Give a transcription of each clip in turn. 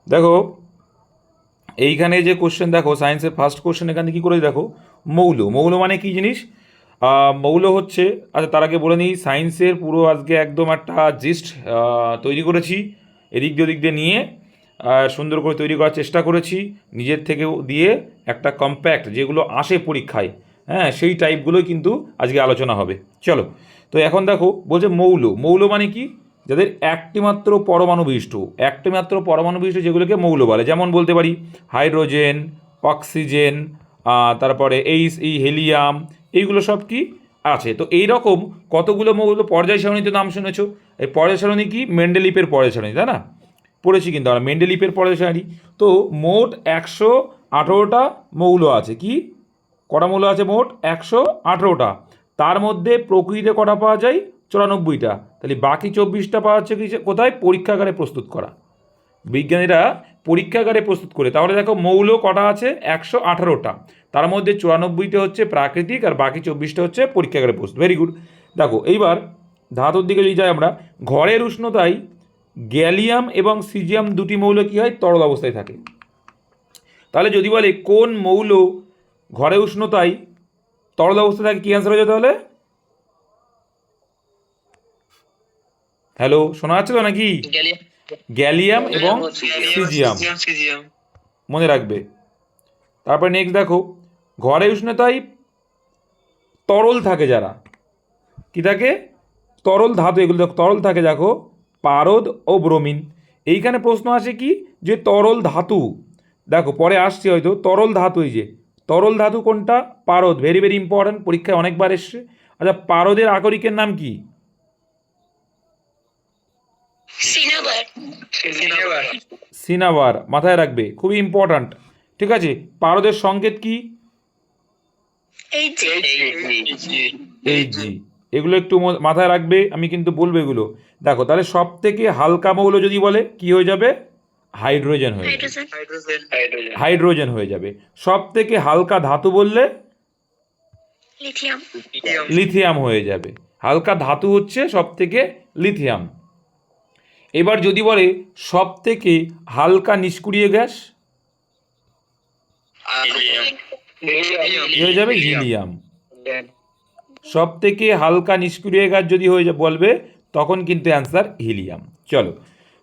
দেখো এইখানে যে কোশ্চেন দেখো, সায়েন্সের ফার্স্ট কোশ্চেন এখানে কী করে দেখো, মৌল। মৌল মানে কী জিনিস? মৌল হচ্ছে, আচ্ছা তার আগে বলে নিই, সায়েন্সের পুরো আজকে একদম একটা জিস্ট তৈরি করেছি, এদিক দিয়ে ওদিক দিয়ে নিয়ে সুন্দর করে তৈরি করার চেষ্টা করেছি নিজের থেকেও দিয়ে, একটা কম্প্যাক্ট যেগুলো আসে পরীক্ষায়, হ্যাঁ সেই টাইপগুলোই কিন্তু আজকে আলোচনা হবে। চলো, তো এখন দেখো বলছে মৌল। মৌল মানে কি? যাদের একটিমাত্র পরমাণু বিশিষ্ট, একটিমাত্র পরমাণু বিশিষ্ট যেগুলোকে মৌল বলে। যেমন বলতে পারি হাইড্রোজেন, অক্সিজেন, তারপরে হিলিয়াম, এইগুলো সব কি আছে। তো এই রকম কতগুলো মৌল পর্যায় সারণীতে নাম শুনেছো। এই পর্যায় সারণী কি? মেন্ডেলিপের পর্যায় সারণী, তাই না? পড়েছি কিন্তু আমরা মেন্ডেলিপের পর্যায় সারণী। তো মোট 118টা মৌল আছে। কি কটা মৌল আছে? মোট 118টা। তার মধ্যে প্রকৃতিতে কটা পাওয়া যায়? 94টা। তাহলে বাকি 24টা পাওয়া যাচ্ছে কি কোথায়? পরীক্ষাগারে প্রস্তুত করা, বিজ্ঞানীরা পরীক্ষাগারে প্রস্তুত করে। তাহলে দেখো মৌল কটা আছে? 118টা। তার মধ্যে 94টা হচ্ছে প্রাকৃতিক, আর বাকি 24টা হচ্ছে পরীক্ষাগারে প্রস্তুত। Very good. দেখো এইবার ধাতুর দিকে যদি যাই আমরা, ঘরের উষ্ণতায় গ্যালিয়াম এবং সিজিয়াম দুটি মৌল কী হয়? তরল অবস্থায় থাকে। তাহলে যদি বলে কোন মৌল ঘরে উষ্ণতায় তরল অবস্থায় থাকে, কী অ্যান্সার হয়ে যায় তাহলে? হ্যালো, শোনা যাচ্ছে তো নাকি? গ্যালিয়াম এবং সিজিয়াম, মনে রাখবে। তারপরে নেক্সট দেখো, ঘরে উষ্ণতায় তরল থাকে যারা, কি থাকে? তরল ধাতু, এগুলো দেখো তরল থাকে, দেখো পারদ ও ব্রোমিন। এইখানে প্রশ্ন আসে কি, যে তরল ধাতু, দেখো পরে আসছে হয়তো, তরল ধাতু, এই যে তরল ধাতু কোনটা? পারদ। ভেরি ভেরি ইম্পর্ট্যান্ট, পরীক্ষায় অনেকবার এসছে। আচ্ছা, পারদের আকরিকের নাম কি? সিনাবার, মাথায় রাখবে, খুবই ইম্পর্ট্যান্ট। ঠিক আছে, পারদের সংকেত কি? এই জি। এগুলো একটু মাথায় রাখবে, আমি কিন্তু বলবো এগুলো। দেখো তাহলে সব থেকে হালকা মৌল যদি বলে, কি হয়ে যাবে? হাইড্রোজেন হয়ে যাবে। হাইড্রোজেন হয়ে যাবে। সব থেকে হালকা ধাতু বললে লিথিয়াম হয়ে যাবে। হালকা ধাতু হচ্ছে সব থেকে লিথিয়াম। এবার যদি বলে সব থেকে হালকা নিষ্ক্রিয় গ্যাস, কি হয়ে যাবে? হিলিয়াম। সব থেকে হালকা নিষ্ক্রিয় গ্যাস যদি হয়ে বলবে, তখন কিন্তু অ্যান্সার হিলিয়াম। চলো,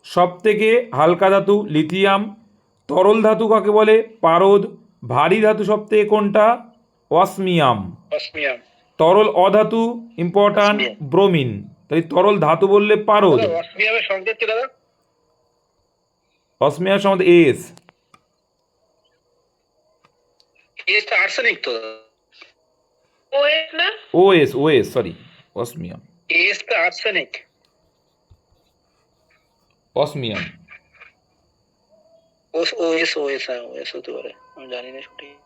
সব থেকে হালকা ধাতু লিথিয়াম। তরল ধাতু কাকে বলে? পারদ। ভারী ধাতু সব থেকে কোনটা? অসমিয়াম। তরল অধাতু ইম্পর্ট্যান্ট, ব্রোমিন। তাই তরল ধাতু বললে পারদ। অসমিয়ামের সংকেত কি দাদা? অসমিয়ামের সংকেত এস। এসটা আর্সেনিক তো। ওএস না? OS, OS, sorry, osmium. এসটা আর্সেনিক। অসমিয়াম। ওএস, ওএস, হ্যাঁ ওএস হতে পারে, আমি জানি না সঠিক।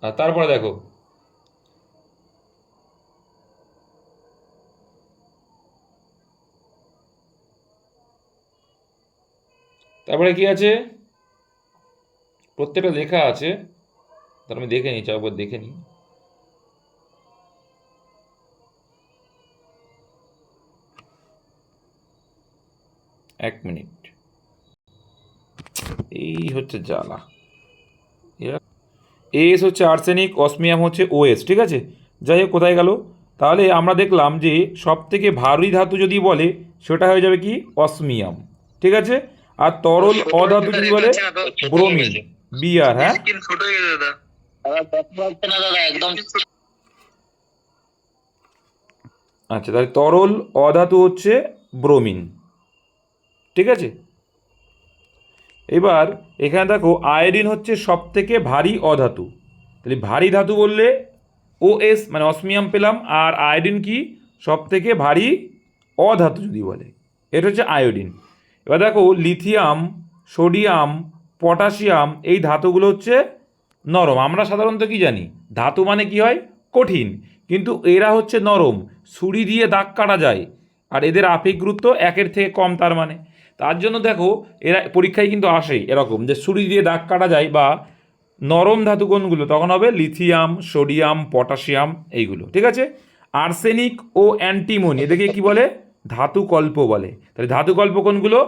আর তারপরে দেখো, তারপরে কি আছে? প্রত্যেকটা লেখা আছে, তার আমি দেখে নিই, চাপর দেখে নিই। এক মিনিট, এই হচ্ছে জ্বালা। এস হচ্ছে আর্সেনিক, অসমিয়াম হচ্ছে ওএস। ঠিক আছে, যাই হোক, কোথায় গেল? তাহলে আমরা দেখলাম যে সব থেকে ভারী ধাতু যদি বলে, সেটা হয়ে যাবে কি? অসমিয়াম। ঠিক আছে, আর তরল অধাতু যদি বলে ব্রোমিন, বিআর। হ্যাঁ, আচ্ছা, তাহলে তরল অধাতু হচ্ছে ব্রোমিন। ঠিক আছে, এবার এখানে দেখো আয়োডিন হচ্ছে সব থেকে ভারী অধাতু। তাহলে ভারী ধাতু বললে ওএস মানে অসমিয়াম পেলাম, আর আয়োডিন কি? সব থেকে ভারী অধাতু যদি বলে, এটা হচ্ছে আয়োডিন। এবার দেখো লিথিয়াম, সোডিয়াম, পটাশিয়াম, এই ধাতুগুলো হচ্ছে নরম। আমরা সাধারণত কি জানি? ধাতু মানে কি হয়? কঠিন। কিন্তু এরা হচ্ছে নরম, ছুরি দিয়ে দাগ কাটা যায়, আর এদের আপেক্ষিক গুরুত্ব একের থেকে কম। তার মানে তার জন্য দেখো এরা পরীক্ষায় কিন্তু আসে এরকম, যে ছুরি দিয়ে দাগ কাটা যায়, বা নরম ধাতু কোনগুলো? তখন হবে লিথিয়াম, সোডিয়াম, পটাশিয়াম, এইগুলো। ঠিক আছে, আর্সেনিক ও অ্যান্টিমনি, এদেরকে কি বলে? ধাতুকল্প বলে। তাহলে ধাতুকল্প কোনগুলো?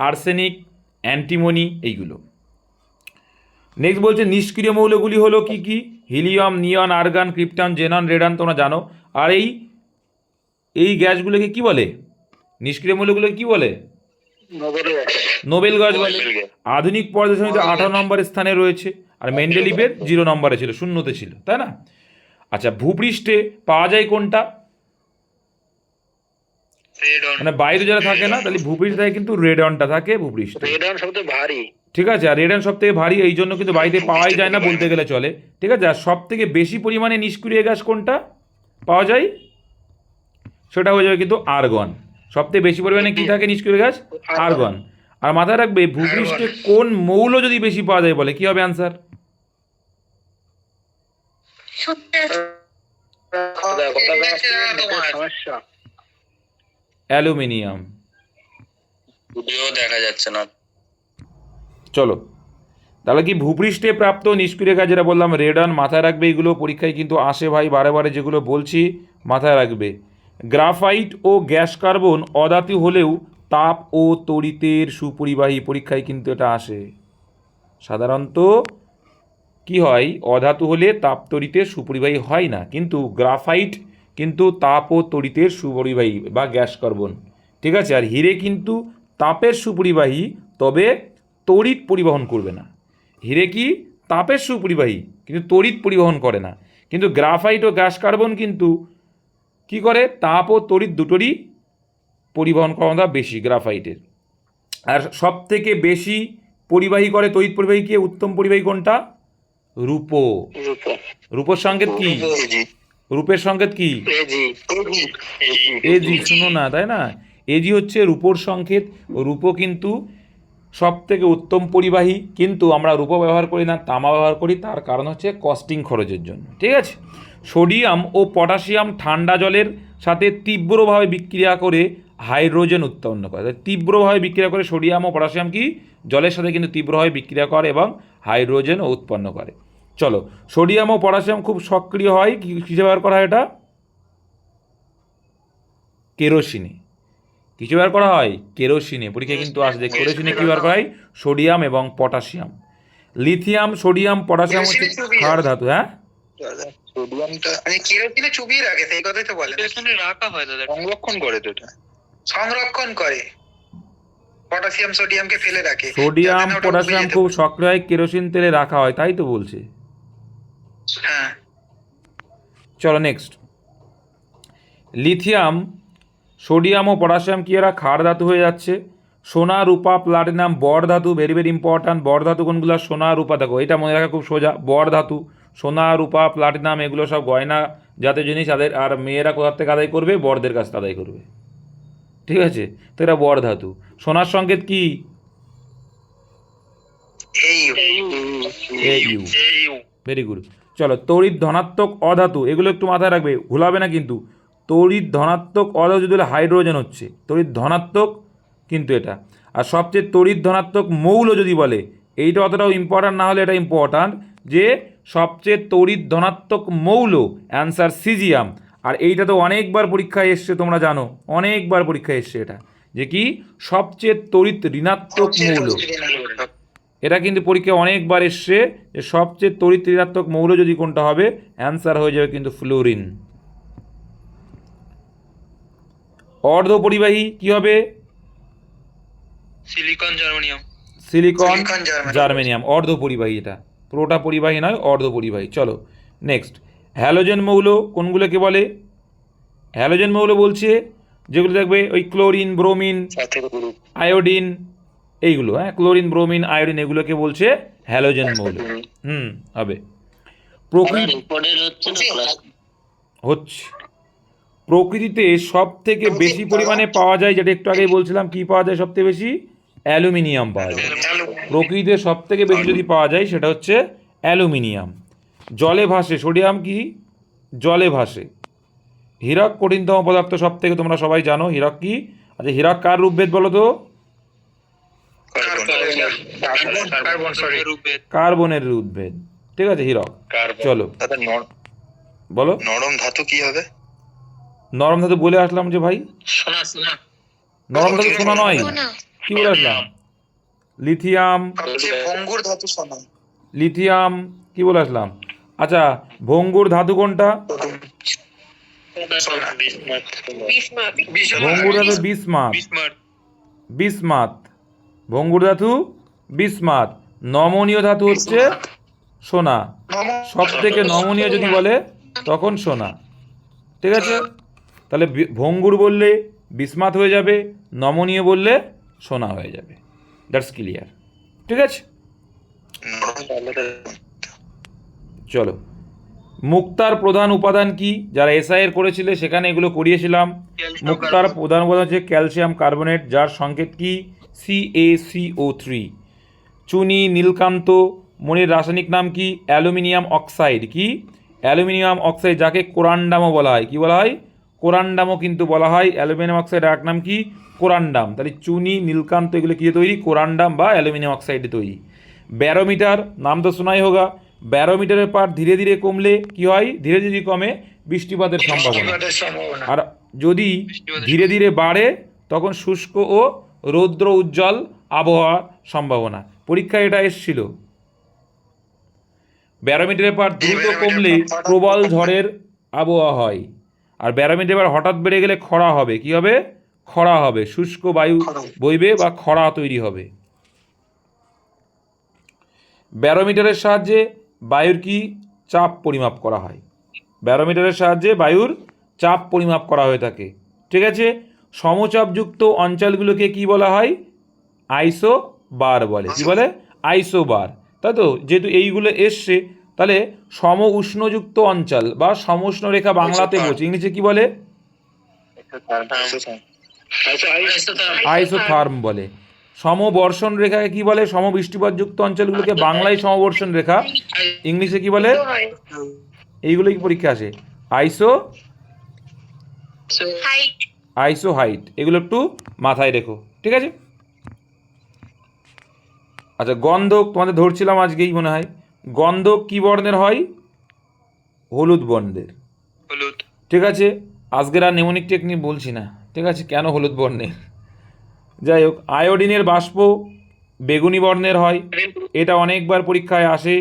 আর্সেনিক, অ্যান্টিমনি, এইগুলো। নেক্সট বলছে নিষ্ক্রিয় মৌলগুলি হলো কি কি? হিলিয়াম, নিয়ন, আর্গন, ক্রিপ্টন, জেনন, রেডন, তোমরা জানো। আর এই গ্যাসগুলোকে কি বলে? নিষ্ক্রিয় মৌলগুলোকে কি বলে? নোবেল গ্যাস বলে। আধুনিক পর্যায় সারণীতে 18 নম্বর স্থানে রয়েছে, আর মেন্ডেলিভের 0 নম্বরে ছিল, শূন্যতে ছিল, তাই না? আচ্ছা, ভূপৃষ্ঠে পাওয়া যায় কোনটা? মানে বাইরে যারা থাকে না, তাহলে ভূপৃষ্ঠে থাকে কিন্তু রেডনটা থাকে ভূপৃষ্ঠে। রেডন সবচেয়ে ভারী। ঠিক আছে, আর রেডন সব থেকে ভারী, এই জন্য কিন্তু বাইরে পাওয়াই যায় না বলতে গেলে চলে। ঠিক আছে, আর সব থেকে বেশি পরিমাণে নিষ্ক্রিয় গ্যাস কোনটা পাওয়া যায়? সেটা হয়ে যাবে কিন্তু আর্গন। সব থেকে বেশি পরিমাণে কি থাকে নিষ্ক্রিয় গ্যাস? আর্গন। আর মাথায় রাখবে, ভূপৃষ্ঠে কোন মৌল যদি বেশি পাওয়া যায় বলে, কি হবে অ্যান্সার? অ্যালুমিনিয়াম। দেখা যাচ্ছে না। চলো, তাহলে কি ভূপৃষ্ঠে প্রাপ্ত নিষ্ক্রিয় গ্যাস, যেটা বললাম রেডন, মাথায় রাখবে, এগুলো পরীক্ষায় কিন্তু আসে ভাই, বারে বারে যেগুলো বলছি মাথায় রাখবে। গ্রাফাইট ও গ্যাস কার্বন অধাতু হলেও তাপ ও তড়িতের সুপরিবাহী, পরীক্ষায় কিন্তু এটা আসে। সাধারণত কি হয়, অধাতু হলে তাপ তড়িতের সুপরিবাহী হয় না, কিন্তু গ্রাফাইট কিন্তু তাপ ও তড়িতের সুপরিবাহী বা গ্যাস কার্বন। ঠিক আছে, আর হিরে কিন্তু তাপের সুপরিবাহী, তবে তড়িৎ পরিবহন করবে না। হিরে কি তাপের সুপরিবাহী, কিন্তু তড়িৎ পরিবহন করে না। কিন্তু গ্রাফাইট ও গ্যাস কার্বন কিন্তু কি করে, তাপ ও তড়িৎ দুটোরই পরিবহন ক্ষমতা বেশি গ্রাফাইটের। আর সব থেকে বেশি পরিবাহী করে, তড়িৎ পরিবাহী কি, উত্তম পরিবাহী কোনটা? রূপো। রূপোর সংকেত কি? রূপের সংকেত কি? এজি। শুনো না, তাই না? এজি হচ্ছে রূপোর সংকেত। রূপো কিন্তু সব থেকে উত্তম পরিবাহী, কিন্তু আমরা রূপো ব্যবহার করি না, তামা ব্যবহার করি। তার কারণ হচ্ছে কস্টিং খরচের জন্য। ঠিক আছে, সোডিয়াম ও পটাশিয়াম ঠান্ডা জলের সাথে তীব্রভাবে বিক্রিয়া করে হাইড্রোজেন উৎপন্ন করে। তীব্রভাবে বিক্রিয়া করে সোডিয়াম ও পটাশিয়াম কি জলের সাথে কিন্তু তীব্রভাবে বিক্রিয়া করে এবং হাইড্রোজেন উৎপন্ন করে। চলো, সোডিয়াম ও পটাশিয়াম খুব সক্রিয় হয়, কিসে ব্যবহার করা হয়? এটা কেরোসিনে। কিছু ব্যবহার করা হয়? কেরোসিনে। পরীক্ষায় কিন্তু আসবে, কেরোসিনে কি ব্যবহার করা হয়? সোডিয়াম এবং পটাশিয়াম। লিথিয়াম, সোডিয়াম, পটাশিয়াম হচ্ছে ক্ষার ধাতু। হ্যাঁ, সোডিয়ামটা মানে কেরোসিনে চুবিয়ে রাখে, সেই কথাই তো বলে। কেরোসিনে রাখা হয় দাদা, সংরক্ষণ করে তো, এটা সংরক্ষণ করে। পটাশিয়াম সোডিয়ামকে ফেলে রাখে। সোডিয়াম পটাশিয়াম খুব সক্রিয় হয়, কেরোসিন তেলে রাখা হয়, তাই তো বলছে। হ্যাঁ, চলো নেক্সট। লিথিয়াম, সোডিয়াম ও পটাশিয়াম কি এরা ক্ষার ধাতু হয়ে যাচ্ছে। সোনা, রূপা, প্লাটিনাম বর ধাতু, ভেরি ভেরি ইম্পর্ট্যান্ট। বর ধাতু কোনগুলো? সোনা, রূপা। দেখো, এটা মনে রাখা খুব সোজা। বর ধাতু, সোনা, রূপা, প্লাটিনাম, এগুলো সব গয়না জাতীয় জিনিস। আর মেয়েরা কোথার থেকে আদায় করবে? বরদের কাছ থেকে আদায় করবে। ঠিক আছে, তো এটা বর ধাতু। সোনার সংকেত কি? Very good. চলো, তড়িৎ ধনাত্মক অধাতু, এগুলো একটু মাথায় রাখবে, ভুলাবে না কিন্তু। তড়িৎ ধনাত্মক অধাতু যদি হলে হাইড্রোজেন হচ্ছে তড়িৎ ধনাত্মক, কিন্তু এটা। আর সবচেয়ে তড়িৎ ধনাত্মক মৌল যদি বলে, এইটা অতটাও ইম্পর্ট্যান্ট না হলে এটা ইম্পর্ট্যান্ট, যে সবচেয়ে তড়িৎ ধনাত্মক মৌল, অ্যান্সার সিজিয়াম। আর এইটা তো অনেকবার পরীক্ষায় এসছে, তোমরা জানো, অনেকবার পরীক্ষায় এসছে এটা, যে কি সবচেয়ে তড়িৎ ঋণাত্মক মৌল। এটা কিন্তু পরীক্ষায় অনেকবার এসছে, যে সবচেয়ে তড়িৎ ঋণাত্মক মৌল যদি কোনটা হবে, অ্যান্সার হয়ে যাবে কিন্তু ফ্লোরিন। অর্ধ পরিবাহী কি হবে? Silicon, germanium. সিলিকন, জার্মেনিয়াম অর্ধ পরিবাহী। এটা পুরোটা পরিবাহী নয়, অর্ধ পরিবাহী। চলো নেক্সট। হ্যালোজেন মৌল কোনগুলোকে বলে? হ্যালোজেন মৌল বলছে যেগুলো দেখবে, ওই ক্লোরিন, ব্রোমিন, আয়োডিন, এইগুলো। হ্যাঁ, ক্লোরিন, ব্রোমিন, আয়োডিন, এগুলোকে বলছে হ্যালোজেন মৌল। হবে। হচ্ছে প্রকৃতিতে সব থেকে বেশি পরিমাণে পাওয়া যায়, যেটা একটু আগেই বলছিলাম, কি পাওয়া যায় সব থেকে বেশি? অ্যালুমিনিয়াম পাওয়া যায়। প্রকৃতিতে সব থেকে বেশি যদি পাওয়া যায়, সেটা হচ্ছে অ্যালুমিনিয়াম। জলে ভাসে, সোডিয়াম কি জলে ভাসে। হীরক কঠিনতম পদার্থ সব থেকে, তোমরা সবাই জানো হীরক কি। আচ্ছা, হীরক কার রূপভেদ বলো তো? কার্বনের রূপভেদ। ঠিক আছে, হীরক। চলো বলো, নরম ধাতু কি হবে? নরম ধাতু বলে আসলাম যে ভাই, সোনা। নরম ধাতু সোনা নয়, কি বলে আসলাম? লিথিয়াম, সবচেয়ে ভঙ্গুর ধাতু সোনা। লিথিয়াম, কি বলে আসলাম? আচ্ছা, ভঙ্গুর ধাতু কোনটা? সোনা। ভঙ্গুর ধাতু বিসমাথ, বিসমাথ, ভঙ্গুর ধাতু বিসমাথ। নমনীয় ধাতু হচ্ছে সোনা। সব থেকে নমনীয় যদি বলে তখন সোনা। ঠিক আছে, তাহলে ভঙ্গুর বললে বিসমাথ হয়ে যাবে, নমনীয় বললে সোনা হয়ে যাবে। That's clear. ঠিক আছে, চলো। মুক্তার প্রধান উপাদান কি? যারা এসআইয়ের করেছিলে সেখানে এগুলো করিয়েছিলাম। মুক্তার প্রধান উপাদান হচ্ছে ক্যালসিয়াম কার্বনেট, যার সংকেত কি? CaCO3। চুনি, নীলকান্ত মণির রাসায়নিক নাম কি? Aluminium oxide. কি? অ্যালুমিনিয়াম অক্সাইড, যাকে কোরান্ডামও বলা হয়। কি বলা হয়? কোরান্ডামও কিন্তু বলা হয়। অ্যালুমিনিয়াম অক্সাইডের এক নাম কি? কোরান্ডাম। তাহলে চুনি, নীলকান্ত এগুলো কি তৈরি? কোরান্ডাম বা অ্যালুমিনিয়াম অক্সাইডে তৈরি। ব্যারোমিটার নাম তো শোনাই হোগা। ব্যারোমিটারের পার ধীরে ধীরে কমলে কি হয়? ধীরে ধীরে কমে বৃষ্টিপাতের সম্ভাবনা। আর যদি ধীরে ধীরে বাড়ে তখন শুষ্ক ও রৌদ্র উজ্জ্বল আবহাওয়ার সম্ভাবনা। পরীক্ষায় এটা এসছিল। ব্যারোমিটারের পার দ্রুত কমলে প্রবল ঝড়ের আবহাওয়া হয়, আর ব্যারোমিটারের পার হঠাৎ বেড়ে গেলে খরা হবে। কি হবে? খরা হবে, শুষ্ক বায়ু বইবে বা খরা তৈরি হবে। ব্যারোমিটারের সাহায্যে বায়ুর কি চাপ পরিমাপ করা হয়? ব্যারোমিটারের সাহায্যে বায়ুর চাপ পরিমাপ করা হয়ে থাকে। ঠিক আছে, সমচাপযুক্ত অঞ্চলগুলোকে কি বলা হয়? আইসো বার বলে। কি বলে? আইসো বার। তাই তো, যেহেতু এইগুলো এসছে তাহলে সম উষ্ণযুক্ত অঞ্চল বা সমউষ্ণ রেখা বাংলাতে বলছে, ইংলিশে কি বলে? আইসোথার্ম বলে। সমবর্ষণ রেখাকে কি বলে? সমবৃষ্টিপাতযুক্ত অঞ্চলগুলোকে বাংলায় সমবর্ষণ রেখা, ইংলিশে কি বলে? এইগুলো কি পরীক্ষা আসে? আইসো, আইসো হাইট। এগুলো একটু মাথায় রেখো। ঠিক আছে, আচ্ছা। গন্ধক তোমাদের ধরছিলাম আজকেই মনে হয়। গন্ধক কি বর্ণের হয়? হলুদ বর্ণের। হলুদ। ঠিক আছে, আজকের আর নেমোনিক টেকনিক বলছি না। ঠিক আছে, কেন হলুদ বর্ণের? যাই হোক, আয়োডিনের বাষ্প বেগুনি বর্ণের হয়। এটা অনেকবার পরীক্ষায় আসে।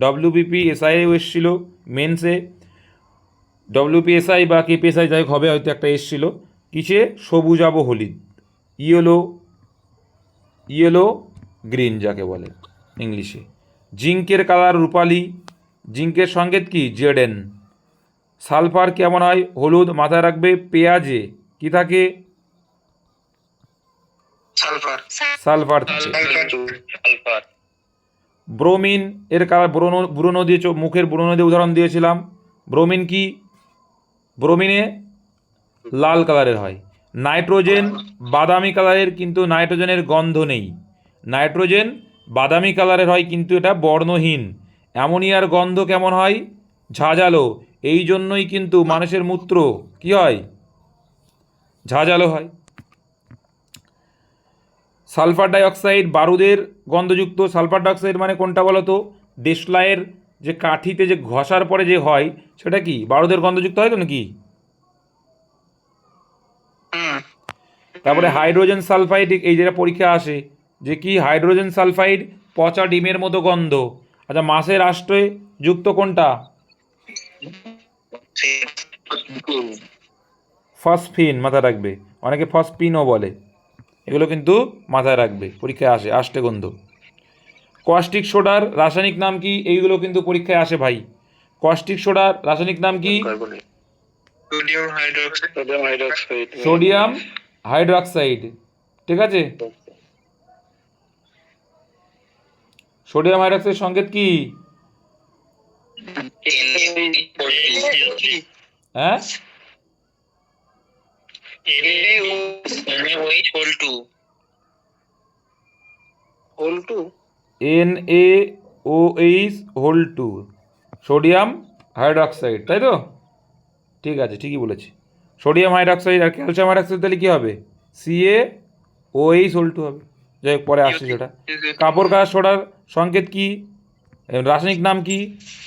ডব্লিউবিপি এসআইও এসছিল মেন্সে। ডব্লিউপিএসআই বা কেপিএসআই যাই হোক হবে, হয়তো একটা এসছিল। কিসে? সবুজাব হলুদ, ইয়েলো, ইয়েলো গ্রিন যাকে বলে ইংলিশে। জিঙ্কের কালার রূপালি, জিঙ্কের সংকেত কি? জেডেন। সালফার কেমন হয়? হলুদ। মাথায় রাখবে পেঁয়াজে কি থাকে? সালফার থাকে। ব্রোমিন এর কালার ব্রোনো দিয়ে মুখের ব্রোনো দিয়ে উদাহরণ দিয়েছিলাম। ব্রোমিন কি? ব্রোমিনে লাল কালারের হয়। নাইট্রোজেন বাদামি কালারের, কিন্তু নাইট্রোজেনের গন্ধ নেই। নাইট্রোজেন বাদামি কালারের হয় কিন্তু এটা বর্ণহীন। অ্যামোনিয়ার গন্ধ কেমন হয়? ঝাঁঝালো। এই জন্যই কিন্তু মানুষের মূত্র কি হয়? ঝাঁঝালো হয়। সালফার ডাইঅক্সাইড বারুদের গন্ধযুক্ত। সালফার ডাইঅক্সাইড মানে কোনটা বলো তো? দেশলাইয়ের যে কাঠিতে যে ঘষার পরে যে হয় সেটা কি বারুদের গন্ধযুক্ত হয় তো নাকি? তারপরে হাইড্রোজেন সালফাইড, এই যেটা পরীক্ষা আসে যে কি হাইড্রোজেন সালফাইড পচা ডিমের মতো গন্ধ। আচ্ছা, মাছের আষ্টে যুক্ত কোনটা? ফসফিন। মাথায় রাখবে, অনেকে ফসফিনও বলে। এগুলো কিন্তু মাথায় রাখবে, পরীক্ষায় আসে আষ্টে গন্ধ। কস্টিক সোডার রাসায়নিক নাম কি? এইগুলো কিন্তু পরীক্ষায় আসে ভাই। কস্টিক সোডার রাসায়নিক নাম কি? Sodium hydroxide. ঠিক আছে, সোডিয়াম হাইড্রোক্সাইড সংকেত কি? হ্যাঁ, NaOH হোল 2 সোডিয়াম হাইড্রোক্সাইড, তাই তো? ঠিক আছে, ঠিকই বলেছি। সোডিয়াম হাইড্রোক্সাইড আর ক্যালসিয়াম হাইড্রোক্সাইড তাহলে কী হবে? CaOH হোল 2 হবে। যাই হোক, পরে আসছে সেটা। কাপড় কাঁচা সোডার সংকেত কি? রাসায়নিক নাম কি?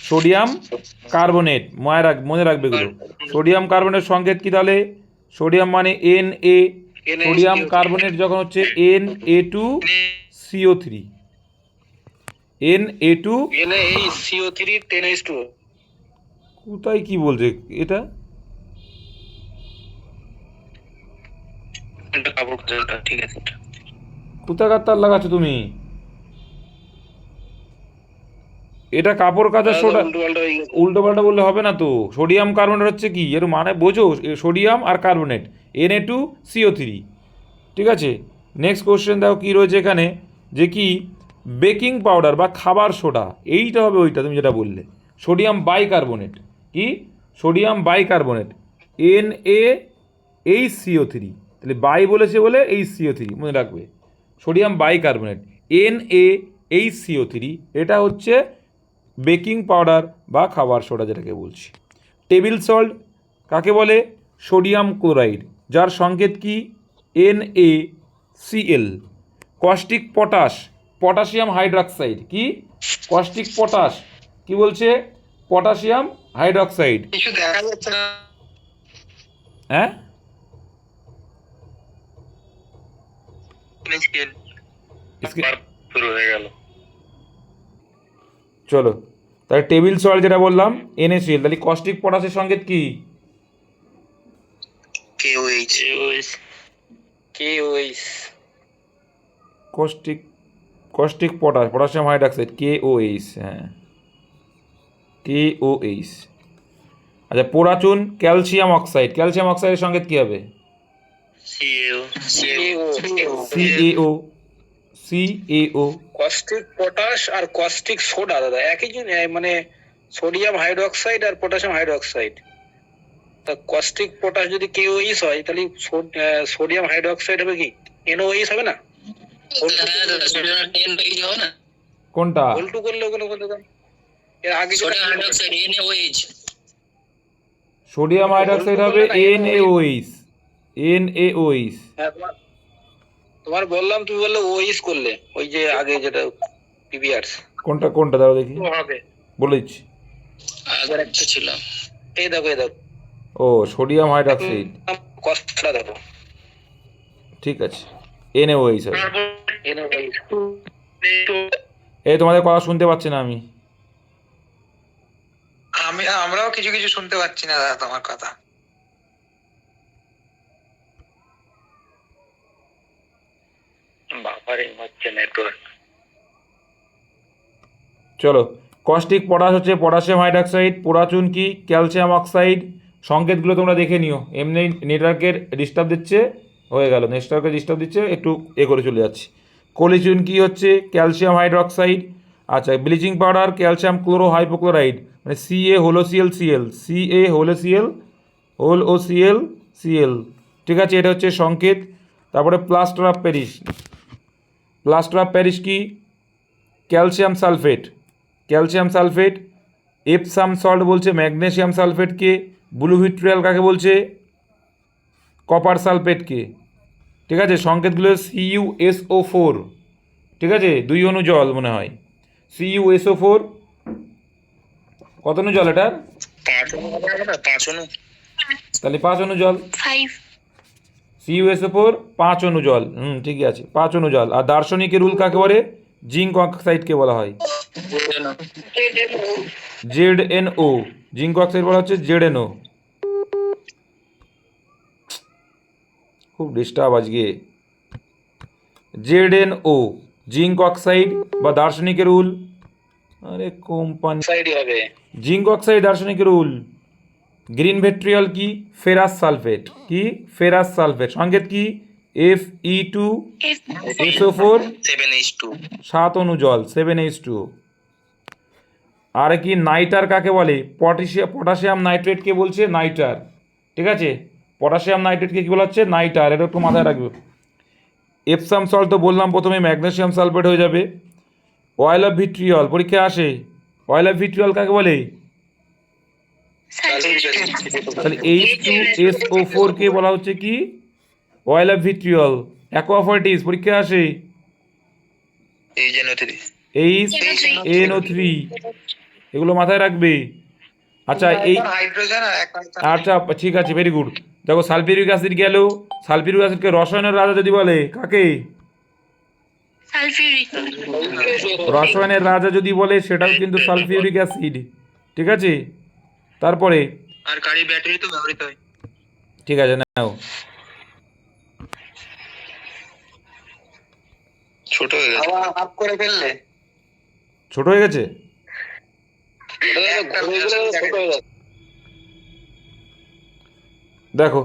Sodium carbonate. মনে রাখবে এগুলো। সোডিয়াম কার্বনেট সংকেত কি তাহলে? সোডিয়াম মানে Na, সোডিয়াম কার্বনেট যখন হচ্ছে Na2CO3, Na2 NaCO3 10H2O। কোথায় কি বলছে এটা? এটা কাপড় কাচাটা, ঠিক আছে। কোথাকার তার লাগাচ্ছ তুমি? এটা কাপড় কাচা সোডা। উল্টো পাল্টা বললে হবে না তো। সোডিয়াম কার্বনেট হচ্ছে কি, এর মানে বোঝো, সোডিয়াম আর কার্বনেট Na2CO3, ঠিক আছে। নেক্সট কোশ্চেন দেখো কী রয়েছে এখানে, যে কি বেকিং পাউডার বা খাবার সোডা, এইটা হবে ওইটা তুমি যেটা বললে, সোডিয়াম বাইকার্বনেট। কি? সোডিয়াম বাইকার্বনেট, NaHCO3, তাহলে বাই বলেছে বলে HCO3 মনে রাখবে, সোডিয়াম বাইকার্বনেট NaHCO3, এটা হচ্ছে বেকিং পাউডার বা খাবার সোডা যেটাকে বলছি। টেবিল সল্ট কাকে বলে? সোডিয়াম ক্লোরাইড, যার সংকেত কি NaCl। Caustic potash, potassium hydroxide, কি কস্টিক পটাশ, কি বলছে? Potassium hydroxide. কিছু দেখা যাচ্ছে না। হ্যাঁ, শুরু হয়ে গেল। চলো তাহলে টেবিল সল্ট যেটা বললাম NaCl, তাহলে কস্টিক পটাশের সংকেত কি? KOH। Caustic, caustic potash, potassium hydroxide, KOH, হ্যাঁ KOH। আচ্ছা পোরাচুন ক্যালসিয়াম অক্সাইড, ক্যালসিয়াম অক্সাইডের সংকেত কি হবে? CaO। কস্টিক পটাশ আর কস্টিক সোডা দাদা একই জিনিস, মানে সোডিয়াম হাইড্রোক্সাইড আর পটাশিয়াম হাইড্রোক্সাইড। তা কস্টিক পটাশ যদি KOH হয়, তাহলে সোডিয়াম হাইড্রোক্সাইড হবে কি NOH হবে না? কোনটা? উল্টো করলে ওগুলো কথা, এর আগে sodium hydroxide NaOH। Sodium hydroxide হবে NaOH, NaOH। হ্যাঁ, তোমার বললাম, তুমি বললে OH করলে, ওই যে আগে যেটা প্রিভিয়াস। কোনটা কোনটা দাও দেখি, হবে বলে দিচ্ছি। আগের একটা ছিল, এই দেখো এই দেখো। ও সোডিয়াম হাইড্রক্সাইড, কষ্টটা দেখো, ঠিক আছে NaOH হবে। NaOH। এই তোমাদের কথা শুনতে পাচ্ছি না আমি। আমরাও কিছু কিছু শুনতে পাচ্ছি না দাদা তোমার কথা। বাবারে হচ্ছে নেটওয়ার্ক। চলো, কস্টিক পটাশ হচ্ছে পটাশিয়াম হাইড্রক্সাইড, পোরাচুন কি ক্যালসিয়াম অক্সাইড। সংকেতগুলো তোমরা দেখে নিও, এমনি নেটওয়ার্কের ডিস্টার্ব দিচ্ছে, হয়ে গেল, নেটওয়ার্কের ডিস্টার্ব দিচ্ছে, একটু করে চলে যাচ্ছি। কলিচুন কি হচ্ছে ক্যালসিয়াম হাইড্রক্সাইড। আচ্ছা bleaching powder calcium chloro hypochloride, মানে CaHCl, CaHCl, ঠিক আছে, এটা হচ্ছে সংকেত। তারপরে plaster of Paris, plaster of Paris কি calcium sulphate, calcium sulphate. Epsom salt বলছে ম্যাগনেসিয়াম সালফেটকে। ব্লু ভিট্রিয়াল কাকে বলছে? কপার সালফেটকে, ঠিক আছে। সংকেতগুলো CuSO4, ঠিক আছে, 2 অণু জল মনে হয়, CuSO4 কত অণু জল এটার? 5 অণু, তাহলে 5 অণু জল, 5। CuSO4 5 অণু জল, ঠিকই আছে 5 অণু জল। আর দার্শনিকের রুল কাকে বলে? জিঙ্ক অক্সাইডকে বলা হয় ZNO, জিঙ্ক অক্সাইড বলা হচ্ছে ZNO। খুব ডিস্টার্ব আজকে। ZNO জিঙ্ক অক্সাইড বা দার্শনিকের রুল, আরে কোম্পানি হবে জিঙ্ক অক্সাইড দার্শনিকের রুল। গ্রিন ভিট্রিয়াল কি ফেরাস সালফেট, কি ফেরাস সালফেট, সংকেত কি Fe2SO4 7H2। 7 অণু জল 7H2O। আর কি নাইটার কাকে বলে? পটাশিয়াম নাইট্রেটকে বলছে নাইটার, ঠিক আছে, পটাশিয়াম নাইট্রেটকে কী বলা হচ্ছে? নাইটার, এটা একটু মাথায় রাখবে। এপসাম সল্ট তো বললাম প্রথমে ম্যাগনেসিয়াম সালফেট হয়ে যাবে। অয়েল অফ ভিট্রিয়ল পরীক্ষায় আসে, অয়েল অফ ভিট্রিয়ল কাকে বলে? তাহলে H2SO4 কে বলা হচ্ছে কি অয়েল অফ ভিট্রিয়ল। অ্যাকোয়াফার্টিস পরীক্ষায় আসে HNO3, এগুলো মাথায় রাখবে। আচ্ছা এই হাইড্রোজেন আর আচ্ছা ঠিক আছে, ভেরি গুড। দেখো সালফিউরিক অ্যাসিড গেল, সালফিউরিক অ্যাসিডকে রসায়নের রাজা যদি বলে কাকে, সালফিউরিক। রসায়নের রাজা যদি বলে সেটাও কিন্তু সালফিউরিক অ্যাসিড। ঠিক আছে, তারপরে আর গাড়ি ব্যাটারি তো ব্যবহৃত হয়। ঠিক আছে নাও, ছোট হয়ে গেছে, হাফ করে ফেললে ছোট হয়ে গেছে। দেখো